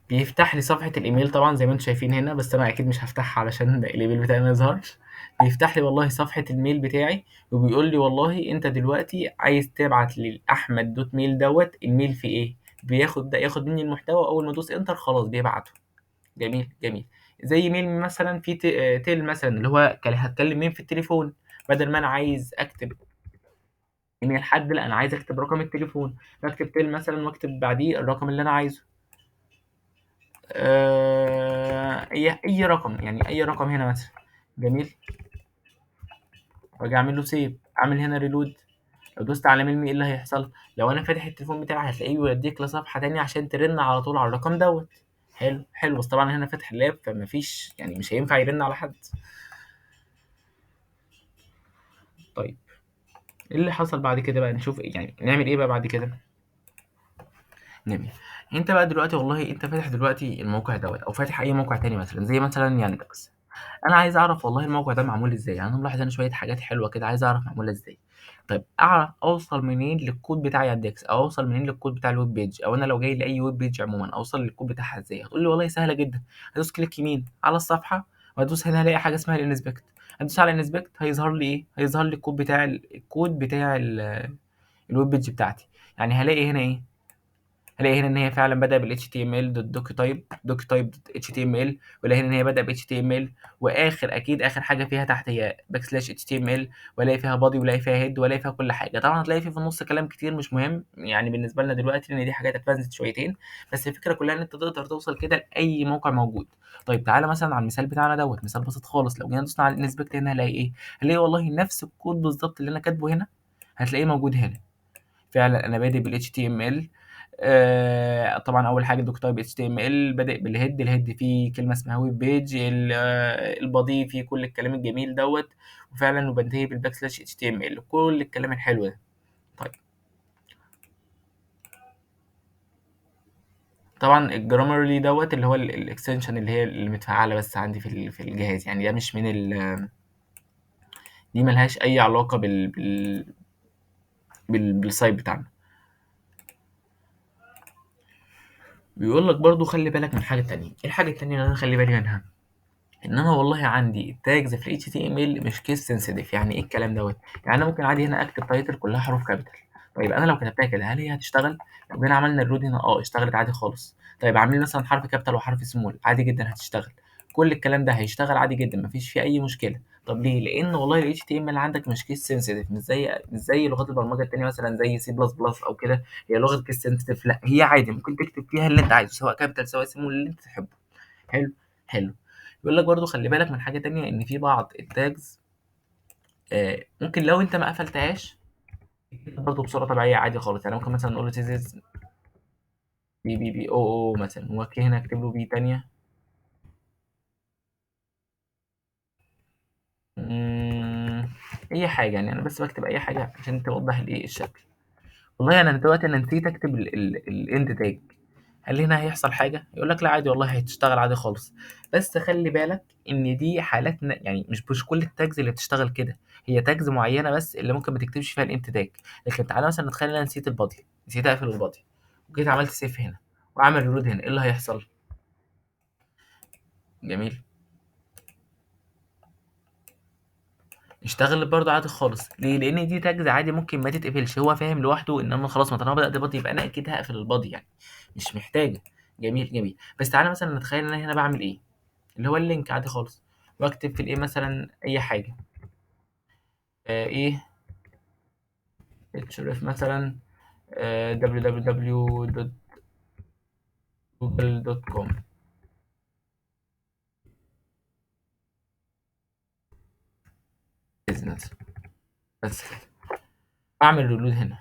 بيفتح لي صفحة الإيميل طبعًا زي ما أنتم شايفين هنا، بس أنا أكيد مش هافتحها علشان الإيميل بتاعي ما يظهرش. بيفتح لي والله صفحة الميل بتاعي، وبيقول لي والله أنت دلوقتي عايز تبعت لأحمد دوت ميل دوّة الميل فيه إيه، ياخد مني المحتوى، أول ما أدوس إنتر خلاص بيبعته. جميل جميل. زي ميل مثلًا في تيل مثلًا اللي هو هاتكلم مين في التليفون، بدل ما أنا عايز أكتب إيميل حد، لأ أنا عايز أكتب رقم التليفون، باكتب تيل مثلًا واكتب بعديه الرقم اللي أنا عايزه. أي رقم، يعني أي رقم هنا مثلًا. جميل. وآجي أعمل له save، أعمل هنا reload. لو دوست على mail me إيه اللي هيحصل؟ لو أنا فاتح التليفون بتاعي هتلاقيه بيوديك لصفحة تانية عشان ترن على طول على الرقم دوّة. حلو حلو. بس طبعًا هنا فاتح اللاب فما فيش، يعني مش هينفع يرن على حد. طيب ايه اللي حصل بعد كده بقى؟ نشوف يعني نعمل ايه بقى بعد كده. جميل. انت بقى دلوقتي والله انت فاتح دلوقتي الموقع دوت او فاتح اي موقع تاني مثلا زي مثلا ياندكس. انا عايز اعرف والله الموقع ده معمول ازاي، يعني انا ملاحظ انا شويه حاجات حلوه كده عايز اعرف معموله ازاي. طيب اعرف اوصل منين للكود بتاع ياندكس او اوصل منين للكود بتاع الويب بيج، او انا لو جاي لاي ويب بيج عموما اوصل للكود بتاعها ازاي؟ هتقول لي والله سهله جدا. هدوس كليك يمين على الصفحه وهدوس هنا هلاقي حاجه اسمها الانسبكت. هدوس على الانسبكت هيظهر لي ايه؟ هيظهر لي الكود بتاع الويب بيج بتاعتي. يعني هلاقي هنا ايه؟ هلاقي هنا ان هي فعلا بدأ بال HTML دوت دوك تايب دوت HTML، ولاقي هنا ان هي بدأ ب HTML، واخر اكيد اخر حاجه فيها تحت هي باك سلاش HTML، والاقي فيها بادي ولاقي فيها هيد ولاقي فيها كل حاجه. طبعا هتلاقي في النص كلام كتير مش مهم يعني بالنسبه لنا دلوقتي لان دي حاجات ادفانسد شويتين، بس الفكره كلها ان انت تقدر توصل كده لاي موقع موجود. طيب تعالى مثلا على المثال بتاعنا دوت، مثال بسيط خالص. لو جينا دوسنا على الانسبكت هنا هنلاقي ايه؟ هنلاقي والله نفس الكود بالظبط اللي انا كاتبه هنا هتلاقيه موجود هنا. فعلا انا بادئ بال HTML. طبعا اول حاجه دوك تايب HTML بادئ بالهيد، الهيد فيه كلمه اسمها ويب بيج، البادي فيه كل الكلام الجميل دوت، وفعلا وبنتهي بالباك سلاش HTML كل الكلام الحلو ده. طيب طبعا الجرامرلي دوت اللي هو الاكستنشن اللي هي اللي متفعله بس عندي في الجهاز، يعني ده مش من دي ملهاش اي علاقه بالسايت بتاعنا. بيقول لك برضو خلي بالك من حاجه تانية. ايه الحاجه التانية اللي انا خلي بالي منها؟ ان انا والله عندي التاجز في ال HTML مش كيس سنسيتيف. يعني ايه الكلام دوت؟ يعني انا ممكن عادي هنا اكتب تايتل كلها حروف كابيتال. طيب انا لو كتبتها كده هل هي هتشتغل؟ لو جينا عملنا الرود هنا اشتغلت عادي خالص. طيب عاملين مثلا حرف كابيتال وحرف سمول عادي جدا هتشتغل. كل الكلام ده هيشتغل عادي جدا مفيش فيه اي مشكله. طب ليه؟ لان والله ال HTML عندك مش كيس سنسيتيف، مش زي لغات البرمجه التانيه مثلا زي سي بلس بلس او كده. هي لغه كيس سنسيتيف؟ لا هي عادي ممكن تكتب فيها اللي انت عايزه سواء كابيتال سواء سمول اللي انت تحبه. حلو. حلو. بيقول لك برضو خلي بالك من حاجة تانية ان في بعض التاجز ممكن لو انت ما قفلتهاش برضو بصورة طبيعية عادي خالص. يعني ممكن مثلا نقول له تيزيز بي مثلا، وكي هنا اكتب له بي تانية. مم، اي حاجة يعني انا بس بكتب اي حاجة عشان توضح الايه الشكل. والله انا دلوقتي انا نسيت اكتب الاند تاج. هل هنا هيحصل حاجة؟ يقول لك لا عادي والله هتشتغل عادي خالص. بس خلي بالك ان دي حالات يعني مش كل التاجز اللي بتشتغل كده. هي تاجز معينة بس اللي ممكن ما تكتبش فيها الانت تاج. لكن تعالى مثلا نتخيل ان انا نسيت البادي، نسيت اقفل البادي، وجيت عملت سيف هنا واعمل ريلود هنا، ايه اللي هيحصل؟ جميل. اشتغل برضه عادي خالص. ليه؟ لان دي تاجز عادي ممكن ما تتقفلش. هو فاهم لوحده ان انا خلاص ما طالما بدات بادي يبقى انا اكيد هقفل البادي يعني مش محتاجه. جميل جميل. بس تعالى مثلا نتخيل ان انا هنا بعمل ايه، اللي هو اللينك عادي خالص، واكتب في الايه مثلا اي حاجه. ايه href مثلا www.google.com business. بس كده. اعمل ريلود هنا.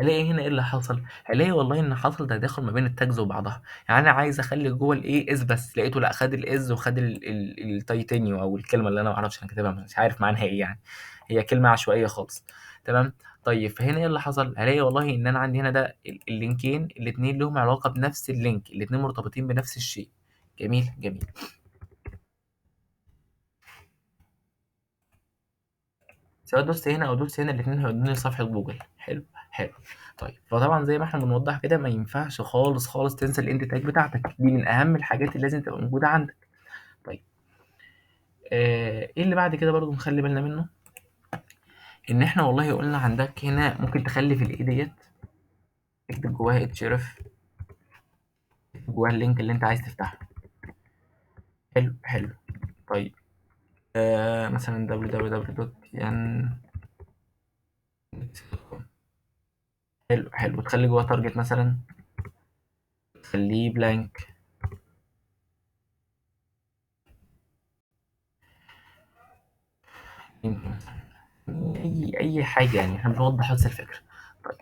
هلاقي هنا ايه اللي حصل؟ هلاقي والله ان حصل تداخل ما بين التاجز وبعضها. يعني انا عايز اخلي جوه الايه از بس لقيته لا خد الاز وخد التيتانيو او الكلمه اللي انا ما اعرفش انا كاتبها مش عارف معناها ايه يعني. هي كلمه عشوائيه خالص. تمام. طيب فهنا ايه اللي حصل؟ هلاقي والله ان انا عندي هنا ده اللينكين الاثنين لهم علاقه بنفس اللينك، الاثنين مرتبطين بنفس الشيء. جميل جميل. سواء دوست هنا او دوست هنا الاثنين هيودوني لصفحه جوجل. حلو. حلو. طيب فطبعا زي ما احنا بنوضح كده ما ينفعش خالص خالص تنسى الاند تاج بتاعتك، دي من اهم الحاجات اللي لازم تبقى موجوده عندك. طيب ايه اللي بعد كده برضو نخلي بالنا منه؟ ان احنا والله قلنا عندك هنا ممكن تخلي في الايه ديت تكتب جواها اتشرف، تكتب جواها اللينك اللي انت عايز تفتحه. حلو حلو. طيب مثلا www.yan. حلو حلو. تخلي جواه تارجت مثلا تخليه بلانك. اي حاجه يعني احنا بنوضح بس الفكره. طيب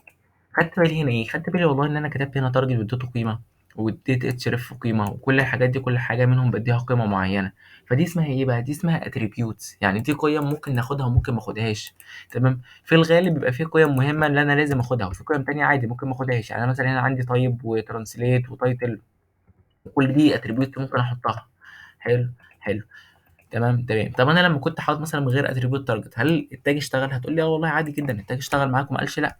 خدت بالي هنا ايه؟ خدت بالي والله ان انا كتبت هنا تارجت واديته قيمه. واديت href قيمة، وكل الحاجات دي كل حاجة منهم بديها قيمة معينة. فدي اسمها ايه بقى؟ دي اسمها attributes. يعني دي قيم ممكن ناخدها وممكن ما اخدهاش. تمام. في الغالب بيبقى في قيم مهمة اللي انا لازم اخدها، وفي قيم تانية عادي ممكن ما اخدهاش. يعني انا مثلا هنا عندي طيب وترانسليت وتايتل، كل دي attributes ممكن احطها. حلو. حلو. تمام. طب انا لما كنت حاطط مثلا من غير اتريبيوت تارجت، هل التاج اشتغل؟ هتقول لي اه والله عادي جدا التاج اشتغل معاك وما قالش لا.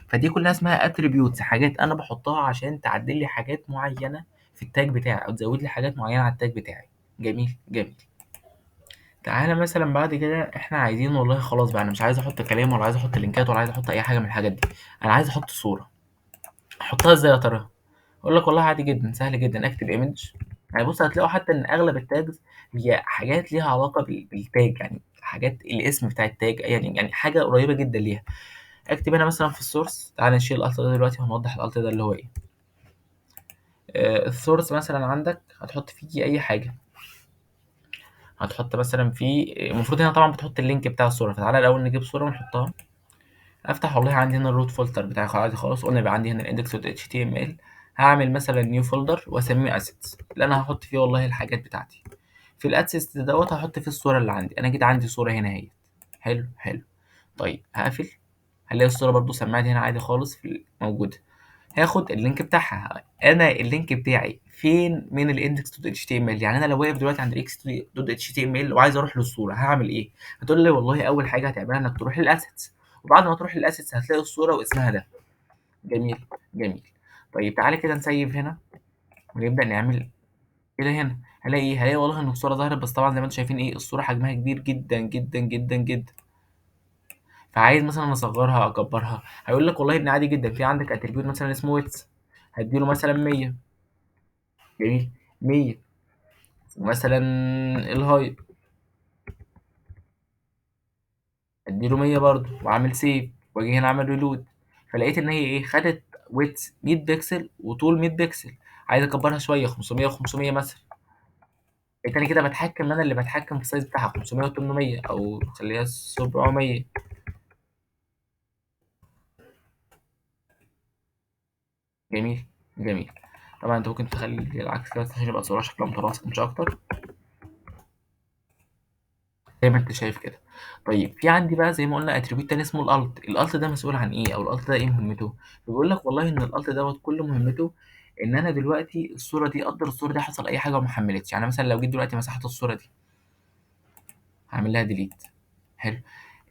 فدي كلها اسمها اتريبيوتس، حاجات انا بحطها عشان تعدل لي حاجات معينه في التاج بتاعي، او تزود لي حاجات معينه على التاج بتاعي. جميل. تعالى مثلا بعد كده احنا عايزين والله خلاص بقى، انا مش عايز احط كلام ولا عايز احط لينكات ولا عايز احط اي حاجه من الحاجات دي. انا عايز احط صوره. احطها ازاي يا ترى؟ اقول لك والله عادي جدا، سهل جدا. اكتب ايمج. يعني بص هتلاقوا حتى ان اغلب التاجز هي حاجات ليها علاقه بالتاج، يعني حاجات الاسم بتاع التاج، يعني حاجه قريبه جدا ليها. اكتب هنا مثلا في السورس. تعالى نشيل الالت ده دلوقتي وهنوضح الالت ده اللي هو ايه. السورس مثلا عندك هتحط فيه اي حاجه. هتحط مثلا في، المفروض هنا طبعا بتحط اللينك بتاع الصوره. فتعالى الاول نجيب صوره ونحطها. افتح والله عندي هنا الروت فولدر بتاعي عادي خلاص. قلنا يبقى عندي هنا الاندكس دوت اتش تي ام ال. هعمل مثلا نيو فولدر واسميه اسيتس، اللي انا هحط فيه والله الحاجات بتاعتي. في الاسيتس دوت هحط فيه الصوره اللي عندي. انا كده عندي صوره هنا اهي. حلو. طيب هقفل. هلاقي الصوره برضو سماعتي هنا عادي خالص موجوده. هاخد اللينك بتاعها. انا اللينك بتاعي فين من الاندكس دوت اتش تي ام ال؟ يعني انا لو واقف دلوقتي عند الاكس دوت اتش تي ام ال وعايز اروح للصوره، هعمل ايه؟ هتقول لي والله اول حاجه هتعملها انك تروح للاسيتس، وبعد ما تروح للاسيتس هتلاقي الصوره واسمها ده. جميل. طيب تعالى كده نسيب هنا ونبدا نعمل كده. هنا هلاقي ايه؟ هلاقي والله ان الصوره ظهرت، بس طبعا زي ما انتم شايفين ايه، الصوره حجمها كبير جدا. فعايز مثلا اصغرها اكبرها. هيقول لك والله ان عادي جدا، في عندك اتريبيوت مثلا اسمه ويتس، هديله مثلا 100. جميل. 100. مثلا الهاي اديله 100 برضه، واعمل سيف واجي هنا اعمل ريلود. فلقيت ان هي ايه، خدت ويتس 100 بكسل وطول 100 بكسل. عايز اكبرها شويه 500 و500 مثلا. لقيت انا كده بتحكم، انا اللي بتحكم في السايز بتاعها 500 و800، او خليها 700. جميل. طبعا انت ممكن تخلي العكس كده عشان يبقى صورة شكلها متناسق مش اكتر، زي ما انت شايف كده. طيب في عندي بقى زي ما قلنا اتريبيوت تاني اسمه الالت ده مسؤول عن ايه، او الالت ده ايه مهمته؟ بيقول لك والله ان الالت دوت كل مهمته ان انا دلوقتي الصوره دي اقدر الصوره دي حصل اي حاجه وما حملتش. يعني مثلا لو جيت دلوقتي مسحت الصوره دي هعمل لها ديليت. حلو.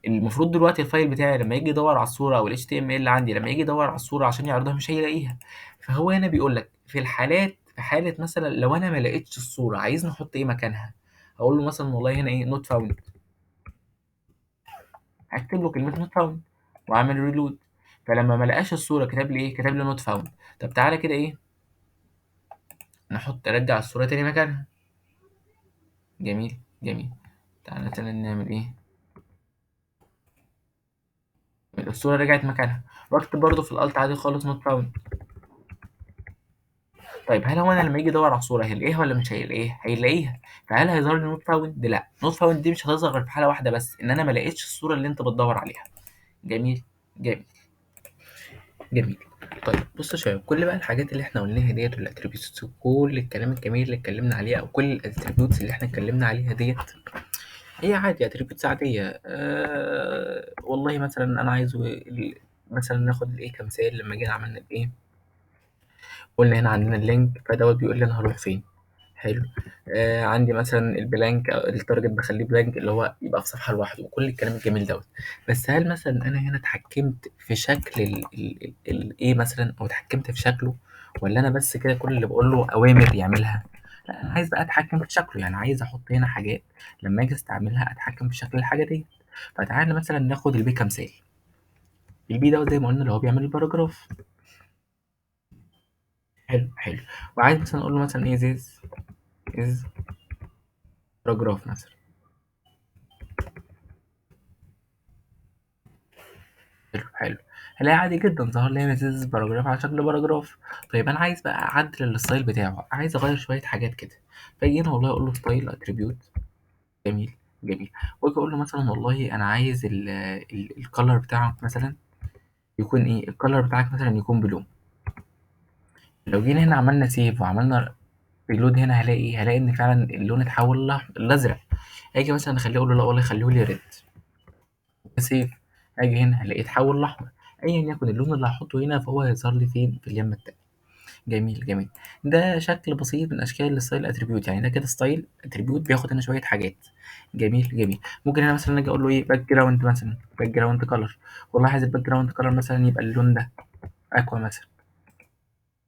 المفروض دلوقتي الفايل بتاعي لما يجي يدور على الصوره، او ال HTML اللي عندي لما يجي يدور على الصوره عشان يعرضها مش هيلاقيها. فهو هنا بيقول لك في الحالات، في حاله مثلا لو انا ما لقيتش الصوره عايز نحط ايه مكانها. هقول له مثلا والله هنا ايه، نوت فاوند. هكتب له كلمة نوت فاوند واعمل ريلود. فلما ما لقاش الصورة كتب لي ايه؟ كتب لي نوت فاوند. طب تعالى كده ايه، نحط ارجع الصورة تاني مكانها. جميل. تعالى مثلا نعمل ايه، الصورة رجعت مكانها. واكتب برضه في الالت عادي خالص نوت فاوند. طيب هل هو انا لما يجي يدور على الصورة هيلاقيها ولا مش هيلاقيها؟ هيلاقيها. فهل هيظهر لي نوت فاوند؟ لا، نوت فاوند دي مش هتظهر غير في حالة واحدة بس، ان انا ما لقيتش الصورة اللي انت بتدور عليها. جميل. جميل. جميل. طيب بص يا شباب، كل بقى الحاجات اللي احنا قلناها ديت والاتريبيوتس وكل الكلام الجميل اللي اتكلمنا عليه، او كل الاتريبيوتس اللي احنا اتكلمنا عليها ديت، هي عادي اتريبيوتس عاديه. والله مثلا انا عايزه مثلا ناخد الايه كمثال. لما جينا عملنا الايه، قلنا هنا عندنا اللينك، فدوت بيقول لي انا هروح فين. حلو. عندي مثلا البلانك أو التارجت بخليه بلانك، اللي هو يبقى في صفحه لوحده، وكل الكلام الجميل دوت. بس هل مثلا انا هنا اتحكمت في شكل ايه مثلا، او اتحكمت في شكله، ولا انا بس كده كل اللي بقول له اوامر يعملها؟ لا، انا عايز بقى اتحكم في شكله. يعني عايز احط هنا حاجات لما اجي استعملها اتحكم في شكل الحاجه دي. فتعالى مثلا ناخد البي كمثال. البي دوت زي ما قلنا اللي هو بيعمل الباراجراف. حلو. وعايز مثلا اقول له مثلا ايه، از باراجراف مثلا. حلو. هلاقي عادي جدا ظهر لي مسج باراجراف على شكل باراجراف. طيب انا عايز بقى اعدل الستايل بتاعه، عايز اغير شويه حاجات كده. فاجي هنا والله اقول له ستايل اتريبيوت. جميل. واجي اقول له مثلا والله انا عايز الكالر بتاعك مثلا يكون ايه، الكالر بتاعك مثلا يكون بلو. لو جينا هنا عملنا سيف وعملنا ريلود هنا هلاقي ايه؟ هلاقي ان فعلا اللون اتحول الازرق. اجي مثلا اخليه اقول له لا والله خليه لي ريد، سيف. اجي هنا هلاقيه اتحول الاحمر. ايا يكن اللون اللي هحطه هنا فهو هيظهر لي فين؟ في اليمه التانية. جميل جميل. ده شكل بسيط من اشكال الستايل اتريبيوت، يعني ده كده ستايل اتريبيوت بياخد هنا شويه حاجات. جميل جميل. ممكن هنا مثلا اجي اقول له ايه؟ باك جراوند مثلا، باك جراوند كلر. والله عايز الباك جراوند كلر مثلا يبقى اللون ده اكوا مثلا.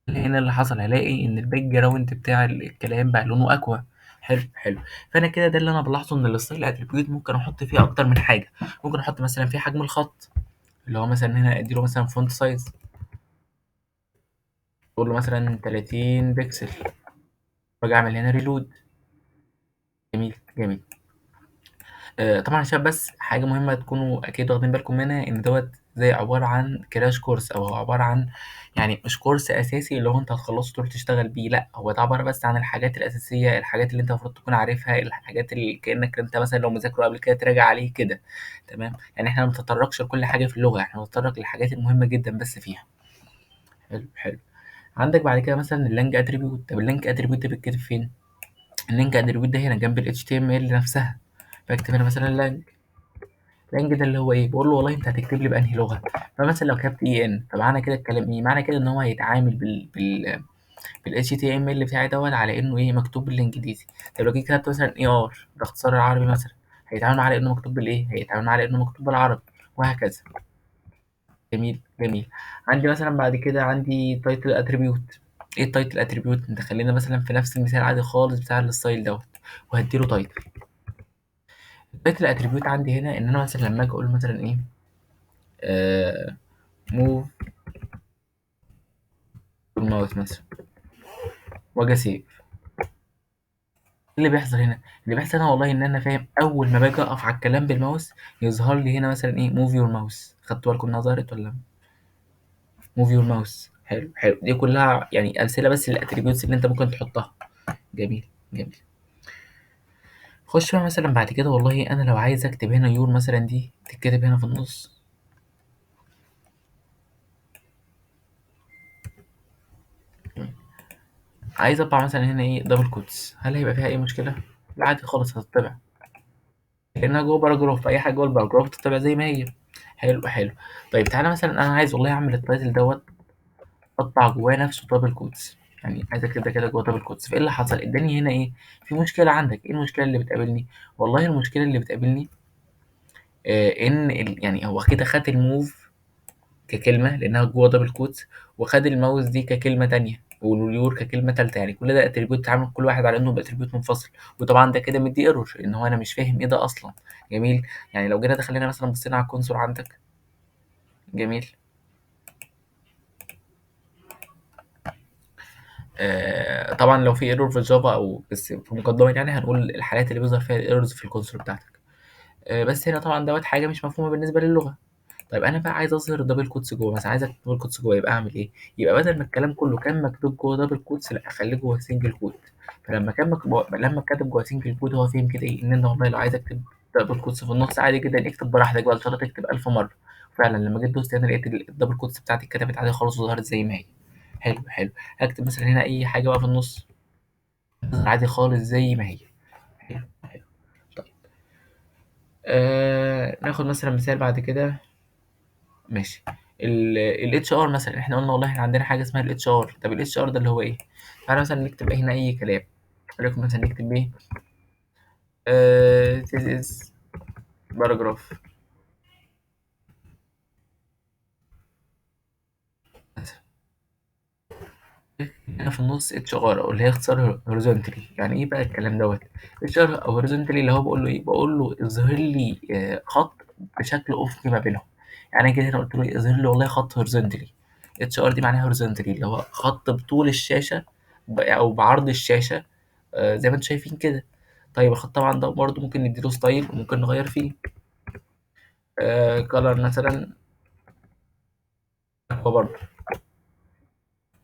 هنا اللي حصل هلاقي ان الباك جراوند بتاع الكلام بقى لونه اكوا. حلو حلو. فانا كده ده اللي انا بلاحظه، ان الستايل اتريبيوت ممكن احط فيه اكتر من حاجه. ممكن احط مثلا فيه حجم الخط، اللي هو مثلا هنا اديله مثلا فونت سايز، اقول له مثلا 30 بكسل، واجي اعمل هنا ريلود. جميل جميل. طبعا عشان بس حاجه مهمه تكونوا اكيد واخدين بالكم منها، ان دوت زي عباره عن كراش كورس، او هو عباره عن يعني مش كورس اساسي اللي هو انت هتخلصه تروح تشتغل بيه. لا، هو ده عباره بس عن الحاجات الاساسيه، الحاجات اللي انت المفروض تكون عارفها، الحاجات اللي كانك انت مثلا لو مذاكره قبل كده تراجع عليه كده. تمام. يعني احنا ما بنتطرقش لكل حاجه في اللغه، احنا بنتطرق للحاجات المهمه جدا بس فيها. حلو حلو. عندك بعد كده مثلا اللانج اتريبيوت. طب اللانج اتريبيوت ده بيتكتب فين؟ اللينك اتريبيوت ده هنا جنب ال HTML نفسها. بكتب هنا مثلا لانج. لانج ده اللي هو ايه؟ بقول له والله انت هتكتب لي بانهي لغه. فمثلا لو كتبت ان، فمعنى كده الكلام ايه؟ معنى كده ان هو هيتعامل بال HTML بتاعي دوت على انه ايه؟ مكتوب بالانجليزي. طب لو جيت كتبت مثلا اي ار ده اختصار العربي مثلا، هيتعامل على انه مكتوب بالايه؟ هيتعامل على انه مكتوب بالعربي، وهكذا. جميل جميل. عندي مثلا بعد كده عندي تايتل اتريبيوت. ايه التايتل اتريبيوت؟ انت خلينا مثلا في نفس المثال عادي خالص بتاع الستايل دوت، وهديله تايتل. التايتل اتريبيوت عندي هنا ان انا مثلا لما اجي اقول مثلا ايه؟ موف الماوس مثلا، واجي سيف. اللي بيحصل هنا، اللي بيحصل هنا والله ان انا فاهم اول ما باجي اقف على الكلام بالماوس يظهر لي هنا مثلا ايه؟ موف يور ماوس. خدتوا بالكم انها ظهرت ولا؟ موف يور ماوس. حلو حلو. دي كلها يعني امثله بس للاتريبيوتس اللي انت ممكن تحطها. جميل جميل. خش بقى مثلا بعد كده، والله انا لو عايز اكتب هنا يور مثلا، دي تتكتب هنا في النص. عايز اطبع مثلا هنا ايه؟ دبل كوتس. هل هيبقى فيها اي مشكله؟ لا عادي خالص هتطبع، لانها جوه باراجراف، اي حاجه جوه الباراجراف تطبع زي ما هي. حلو حلو. طيب تعالى مثلا انا عايز والله اعمل التايتل دوت اطبع جواه نفسه دبل كوتس، يعني عايز اكتب ده كده جوه دبل كوتس. فايه اللي حصل؟ اداني هنا ايه؟ في مشكله عندك. ايه المشكله اللي بتقابلني؟ والله المشكله اللي بتقابلني ان يعني هو كده خد الموف ككلمة لأنها جوه دبل كوتس، وخد الماوس دي ككلمة تانية، واليور ككلمة تالتة. يعني كل ده اتريبيوت تعامل كل واحد على إنه باتريبيوت منفصل. وطبعا ده كده مدي ايرور، إن هو أنا مش فاهم إيه ده أصلا. جميل. يعني لو جينا دخلنا مثلا بصينا على الكونسول عندك. جميل. طبعا لو في ايرور في الجافا، أو بس في مقدمة يعني هنقول الحالات اللي بيظهر فيها الايرورز في الكونسول بتاعتك. بس هنا طبعا دوت حاجة مش مفهومة بالنسبة للغة. طيب انا بقى عايز اظهر الدبل كوتس جوه مثلا، عايز اكتب دبل كوتس جوه، يبقى اعمل ايه؟ يبقى بدل ما الكلام كله كان مكتوب جوه دبل كوتس، لا اخليه جوه سنجل كوت. فلما كان لما كتب جوه سنجل كوت هو فهم كده ايه؟ ان انا والله لو عايز اكتب دبل كوتس في النص عادي جدا، اكتب براحتك بقى، تقدر تكتب 1000 مره. فعلا لما جيت دوست هنا لقيت الدبل كوتس بتاعتي اتكتبت عادي خالص وظهرت زي ما هي. حلو حلو. هكتب مثلا هنا اي حاجه بقى في النص، تظهر عادي خالص زي ما هي. حلو حلو. طيب ناخد مثلا مثال بعد كده. ماشي. الاتش ار مثلا، احنا قلنا والله احنا عندنا حاجه اسمها الاتش ار. طب الاتش ار ده اللي هو ايه؟ تعالى مثلا نكتب هنا اي كلام. وليكن مثلا نكتب ايه؟ this is paragraph مثلا. هنا في النص اتش ار، او اللي هي اختصار هوريزونتالي. يعني ايه بقى الكلام دوت؟ اتش ار او هوريزونتالي اللي هو بقول له ايه؟ بقول له اظهر لي خط بشكل افقي ما بينهم. يعني أنا كده هنا قلت له ايه؟ اظهر لي والله خط هوريزونتالي. اتش ار دي معناها هوريزونتالي، اللي هو خط بطول الشاشه او بعرض الشاشه، زي ما انتم شايفين كده. طيب الخط طبعا ده برضه ممكن نديله ستايل وممكن نغير فيه. كولر مثلا هو برضه.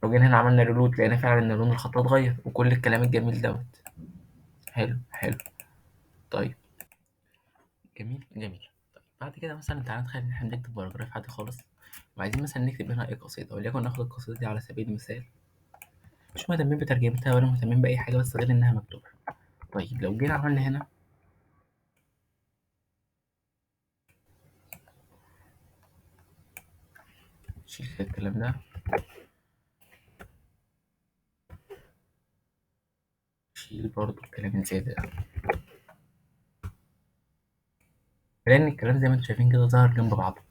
لو جينا هنا عملنا ريلود لقينا فعلا ان لون الخط اتغير وكل الكلام الجميل دوت. حلو حلو. طيب جميل جميل. طيب بعد كده مثلا تعالى نتخيل ان احنا بنكتب باراجراف عادي خالص، وعايزين مثلا نكتب هنا ايه؟ قصيده. وليكن ناخد القصيده دي على سبيل المثال. مش مهتمين بترجمتها ولا مهتمين بأي حاجة بس غير إنها مكتوبة. طيب لو جينا عملنا هنا نشيل كده الكلام ده، نشيل برضو الكلام الزيادة ده، لأن الكلام زي ما انتم شايفين كده ظهر جنب بعضه.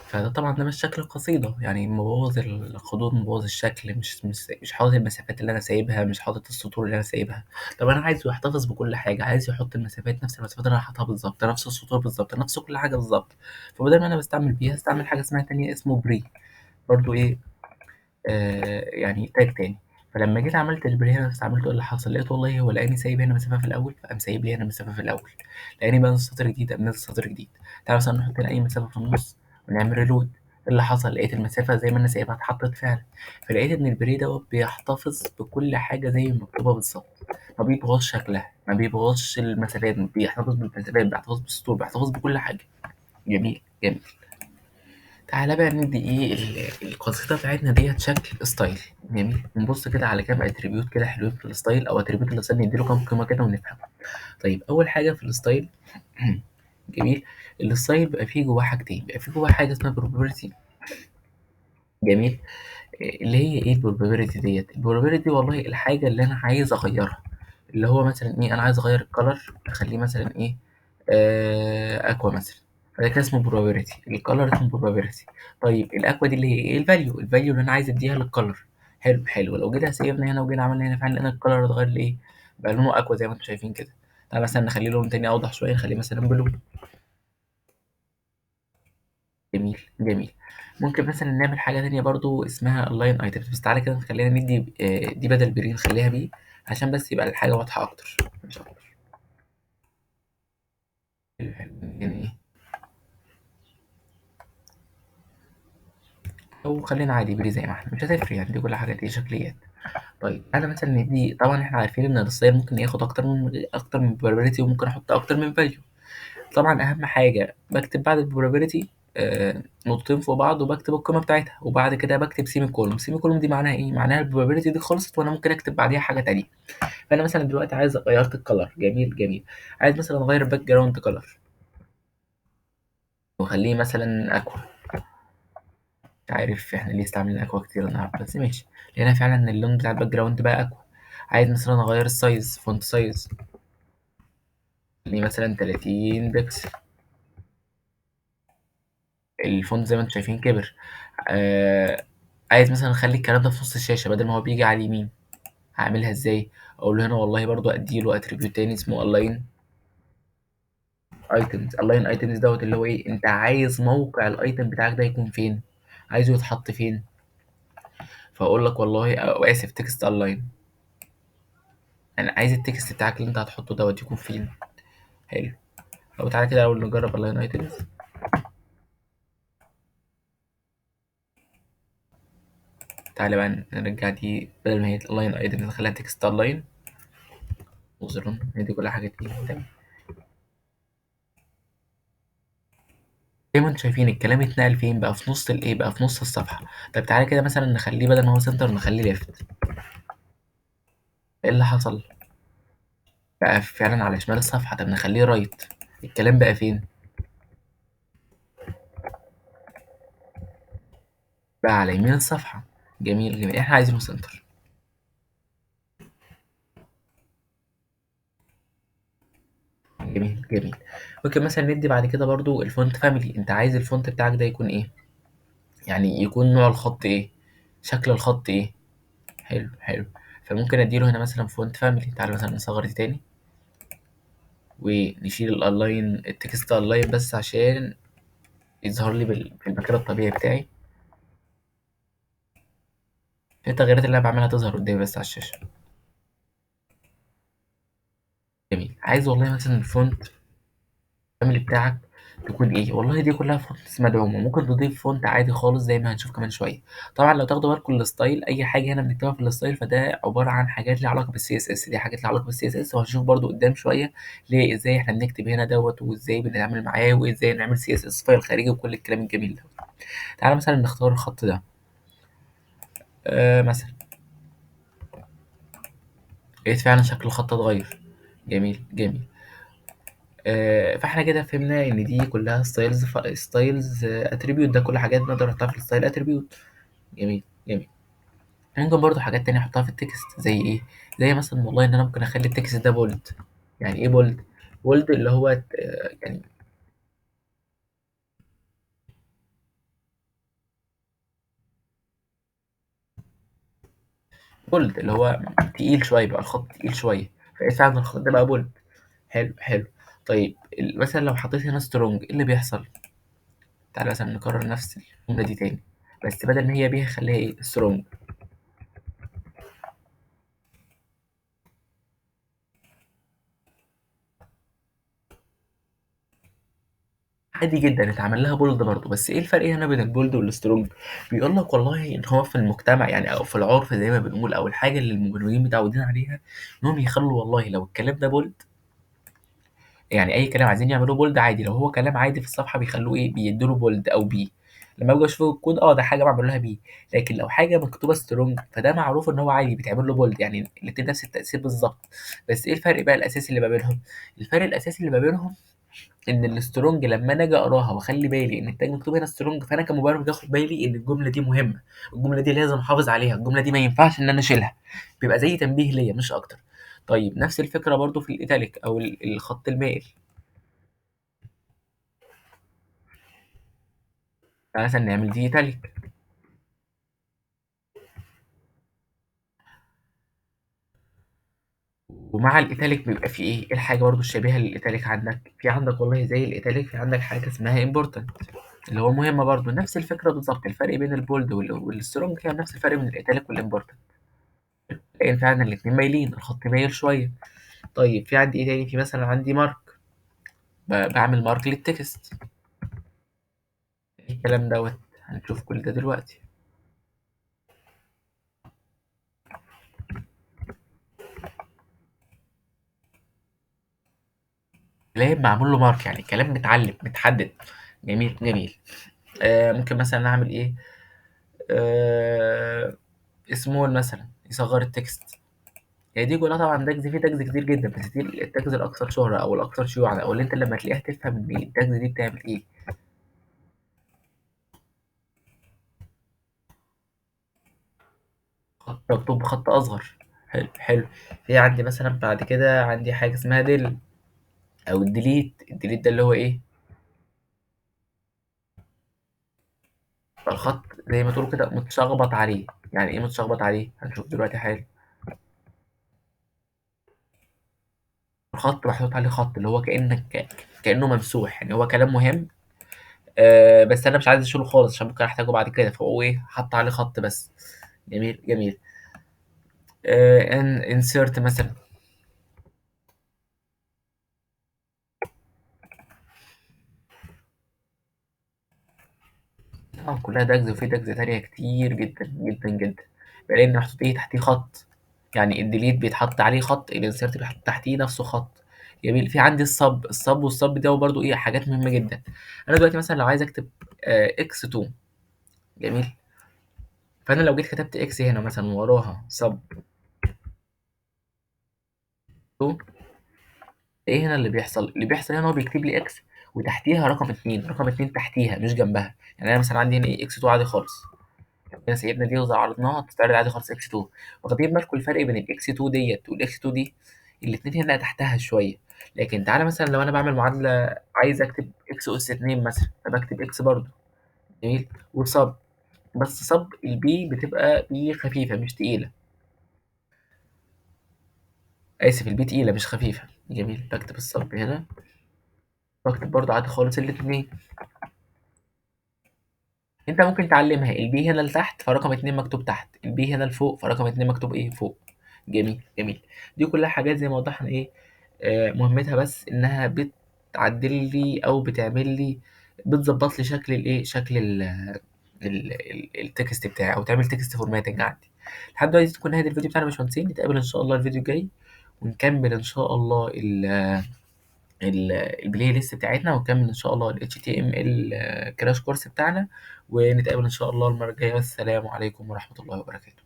فده طبعا ده مش شكل القصيدة، يعني مبوظ الخطوط، مبوظ الشكل، مش حاطط المسافات اللي أنا سايبها، مش حاطط السطور اللي أنا سايبها. طب أنا عايزه يحتفظ بكل حاجة، عايز يحط المسافات نفس المسافات اللي أنا حاططها بالظبط، نفس السطور بالظبط، نفس كل حاجة بالظبط. فبدل ما أنا بستعمل بيها استعمل حاجة اسمها تانية اسمه بري، برضو إيه، يعني تاج تاني. فلما جيت عملت البري هنا استعملته، إيه اللي حصل؟ لقيت والله هو لقاني سايب هنا مسافة في الأول فقام سايب لي هنا مسافة في الأول، لقاني بقى سطر جديد قام نازل سطر جديد. تعالى مثلا نحط هنا أي مسافة في النص ونعمل ريلود، إيه اللي حصل؟ لقيت المسافة زي ما أنا سايبها اتحطت فعلا. فلقيت إن البري دوت بيحتفظ بكل حاجة زي ما مكتوبة بالظبط، ما بيبوظش شكلها، ما بيبوظش المسافات، بيحتفظ بالمسافات، بيحتفظ بالسطور، بيحتفظ بكل حاجة. جميل جميل. تعالى بقى ندي ايه القصيدة بتاعتنا ديت شكل ستايل. جميل، نبص كده على كام اتريبيوت كده حلوين في الستايل، او اتريبيوت الستايل نديله كام قيمة كده ونفهم. طيب اول حاجة في الستايل جميل، الستايل بيبقى فيه جواه حاجتين، بيبقى فيه جواه حاجة اسمها probability. جميل، اللي هي ايه البروبابيلتي ديت؟ البروبابيلتي والله الحاجة اللي انا عايز اغيرها، اللي هو مثلا ايه، انا عايز اغير الكلر اخليه مثلا ايه، اكوا مثلا، فده كده اسمه probability، الكلر اسمه probability. طيب الاكوا دي اللي هي ايه؟ الفاليو اللي انا عايز اديها للكلر. حلو حلو، لو جينا سيبنا هنا وجينا عملنا هنا فعلا لقينا الكلر اتغير لايه، بقى لونه اكوا زي ما انتم شايفين كده. تعالى مثلا نخليه لون تاني اوضح شويه، نخليه مثلا بلو. جميل جميل. ممكن مثلا نعمل حاجة تانية برضو اسمها align items، بس تعالى كده نخلينا ندي دي بدل بري نخليها بي، عشان بس يبقى الحاجة واضحة أكتر مش أكتر. حلو حلو. يعني إيه، أو خلينا عادي بري زي ما احنا، مش هتفرق يعني، دي كل حاجة دي شكليات. طيب أنا مثلا ندي، طبعا احنا عارفين إن الرصير ممكن ياخد أكتر من probability، وممكن أحط أكتر من value. طبعا اهم حاجه بكتب بعد البروبابيلتي نقطتين فوق بعض وبكتب القيمه بتاعتها، وبعد كده بكتب سيمي كولوم. سيمي كولوم دي معناها ايه؟ معناها البروبابيلتي دي خلصت وانا ممكن اكتب بعديها حاجه تانية. فانا مثلا دلوقتي عايز غيرت الكلر، جميل جميل، عايز مثلا اغير الباك جراوند كلر واخليه مثلا اكوا. مش عارف احنا ليه استعملنا اكوا كتير النهارده، بس ماشي، لقينا فعلا ان اللون بتاع الباك جراوند بقى اكوا. عايز مثلا اغير السايز، فونت سايز، خليه مثلا 30 بكسل. الفونت زي ما انتم شايفين كبر. آه عايز مثلا اخلي الكلام ده في نص الشاشه بدل ما هو بيجي على اليمين، هعملها ازاي؟ اقول له هنا والله برضو اديله اتريبيوت تاني اسمه align items. align items دوت اللي هو ايه، انت عايز موقع الايتم بتاعك ده يكون فين، عايزه يتحط فين. فاقول لك والله اسف تكست align، انا عايز التكست بتاعك اللي انت هتحطه دوت يكون فين. حلو. طب تعالى كده اول نجرب align items. تعالى بقى نرجع دي، بدل ما هي align items نخليها تكست align. وزرون هي دي كل حاجه دي تمام. زي ما انتم شايفين الكلام اتنقل فين بقى، في نص الايه بقى، في نص الصفحه. طب تعالى كده مثلا نخليه بدل ما هو سنتر نخليه ليفت. ايه اللي حصل؟ بقى فعلا على شمال الصفحه. طب نخليه رايت، الكلام بقى فين؟ بقى على يمين الصفحه. جميل جميل، احنا عايزينه سنتر. جميل جميل. ممكن مثلا ندي بعد كده برضو الفونت فاميلي، انت عايز الفونت بتاعك ده يكون ايه، يعني يكون نوع الخط ايه، شكل الخط ايه. حلو حلو. فممكن اديله هنا مثلا فونت فاميلي. تعالى مثلا نصغر دي تاني ونشيل الالاين، التكست الاين بس عشان يظهر لي في المكان الطبيعي بتاعي. التغييرات اللي انا بعملها تظهر قدامي بس على الشاشه. جميل. عايز والله مثلا الفونت فاميلي بتاعك تكون ايه، والله دي كلها فونتس مدعومه، ممكن تضيف فونت عادي خالص زي ما هنشوف كمان شويه. طبعا لو تاخدوا بالكم الستايل، اي حاجه هنا بنكتبها في الستايل فده عباره عن حاجات ليها علاقه بالسي اس اس، دي حاجات ليها علاقه بالسي اس اس، وهنشوف برضو قدام شويه ليه ازاي احنا بنكتب هنا دوت، وازاي بنتعامل معاه، وازاي نعمل سي اس اس فايل خارجي، وكل الكلام الجميل ده. تعالى مثلا نختار الخط ده مثلا، لقيت فعلا شكل الخط اتغير. جميل جميل. فاحنا كده فهمنا ان دي كلها ستايلز اتريبيوت، ده كل حاجات نقدر نحطها في الستايل اتريبيوت. جميل جميل. ممكن برضو حاجات تانية احطها في التكست زي ايه؟ زي مثلا والله ان انا ممكن اخلي التكست ده بولد. يعني ايه بولد؟ بولد اللي هو يعني بولد اللي هو تقيل شويه، بقى الخط تقيل شويه، فايه فعلا الخط ده بقى بولد. حلو حلو. طيب مثلا لو حطيت هنا سترونج ايه اللي بيحصل؟ تعالى مثلا نكرر نفس الجمله دي تاني، بس بدل ما هي بيها خليها ايه؟ سترونج. عادي جدا اتعمل لها بولد برضه، بس ايه الفرق هنا بين البولد والسترونج؟ بيقول لك والله ان هو في المجتمع يعني او في العرف زي ما بنقول، او الحاجه اللي المبرمجين متعودين عليها، انهم يخلوا والله لو الكلام ده بولد، يعني اي كلام عايزين يعملوه بولد عادي، لو هو كلام عادي في الصفحه بيخلوه ايه؟ بيدوا له بولد او بي. لما باجي اشوف الكود ده حاجه بعمل لها بي. لكن لو حاجه مكتوبه سترونج فده معروف ان هو عادي بيتعمل له بولد، يعني الاتنين نفس التاثير بالظبط. بس ايه الفرق بقى الاساسي اللي ما بينهم؟ الفرق الاساسي اللي ما بينهم ان السترونج لما انا اجي اقراها واخلي بالي ان التاج مكتوب هنا سترونج، فانا كمبرمج اخد بالي ان الجمله دي مهمه، الجمله دي لازم احافظ عليها، الجمله دي ما ينفعش ان انا اشيلها، بيبقى زي تنبيه ليا مش اكتر. طيب نفس الفكره برضو في الايتاليك او الخط المائل. تعالى مثلا نعمل دي ايتاليك. ومع الايتاليك بيبقى في ايه؟ إيه الحاجه برضو الشبيهه للايتاليك عندك؟ في عندك والله زي الايتاليك في عندك حاجه اسمها امبورتنت، اللي هو مهمه برضو، نفس الفكره بالظبط. الفرق بين البولد والسترونج هي نفس الفرق بين الايتاليك والامبورتنت، لان فعلا الاثنين مايلين، الخط مايل شويه. طيب في عندي ايه تاني؟ في مثلا عندي مارك، بعمل مارك للتكست. إيه الكلام دوت؟ هنشوف كل ده دلوقتي. كلام معمول له مارك، يعني كلام متعلم متحدد. جميل جميل. ممكن مثلا اعمل ايه؟ آه سمول مثلا يصغر التكست. هي دي كلها طبعا تاجز، في تاجز كتير جدا، بس دي التاجز الاكثر شهرة او الاكثر شيوعا، او اللي انت لما تلاقيها تفهم ان التاجز دي بتعمل ايه. خط مكتوب بخط اصغر. حلو حلو. في عندي مثلا بعد كده عندي حاجة اسمها ديل او الديليت. الديليت ده اللي هو ايه؟ فالخط زي ما تقول كده متشخبط عليه. يعني ايه متشخبط عليه؟ هنشوف دلوقتي حالا. الخط محطوط عليه خط، اللي هو كأنه ممسوح، يعني هو كلام مهم. بس انا مش عايز اشيله خالص عشان ممكن احتاجه بعد كده، فهو ايه؟ حط عليه خط بس. جميل جميل. ان انسيرت مثلا. كلها داجز، وفي داجز تانية كتير جدا جدا جدا. لان محطوط ايه تحتيه خط. يعني الديليت بيتحط عليه خط، الانسيرت بيحط تحتيه نفسه خط. جميل. في عندي الصب والصب ده برضو ايه؟ حاجات مهمة جدا. انا دلوقتي مثلا لو عايز اكتب اكس 2. جميل. فانا لو جيت كتبت اكس هنا مثلا وراها صب 2، ايه هنا اللي بيحصل؟ اللي بيحصل هنا هو بيكتب لي اكس وتحتيها رقم 2، رقم 2 تحتيها مش جنبها. يعني انا مثلا عندي هنا ايه؟ اكس 2 عادي خالص. هنا سيبنا دي وعرضناها تستعرض عادي خالص اكس 2. واخدين بالكم الفرق بين الاكس 2 ديت والاكس 2 دي؟ الاتنين هنا تحتها شويه. لكن تعالى مثلا لو انا بعمل معادله عايز اكتب اكس اس 2 مثلا، فبكتب اكس برضه. جميل. وصب. بس صب البي بتبقى بي خفيفه مش تقيله. اسف، البي تقيله مش خفيفه. جميل. بكتب الصب هنا، بكتب برضه عادي خالص الاتنين. انت ممكن تعلمها البي هنا لتحت فرقم 2 مكتوب تحت، البي هنا لفوق فرقم 2 مكتوب ايه؟ فوق. جميل جميل. دي كلها حاجات زي ما وضحنا ايه؟ مهمتها بس انها بتعدل لي او بتعمل لي، بتظبط لي شكل الايه؟ شكل التكست بتاعي، او تعمل تكست فورماتنج عندي. لحد دلوقتي تكون نهايه الفيديو بتاعنا يا باشمهندسين. نتقابل ان شاء الله الفيديو الجاي ونكمل ان شاء الله البلاي ليست بتاعتنا، ونكمل ان شاء الله ال HTML كراش كورس بتاعنا. ونتقابل ان شاء الله المره الجايه. والسلام عليكم ورحمه الله وبركاته.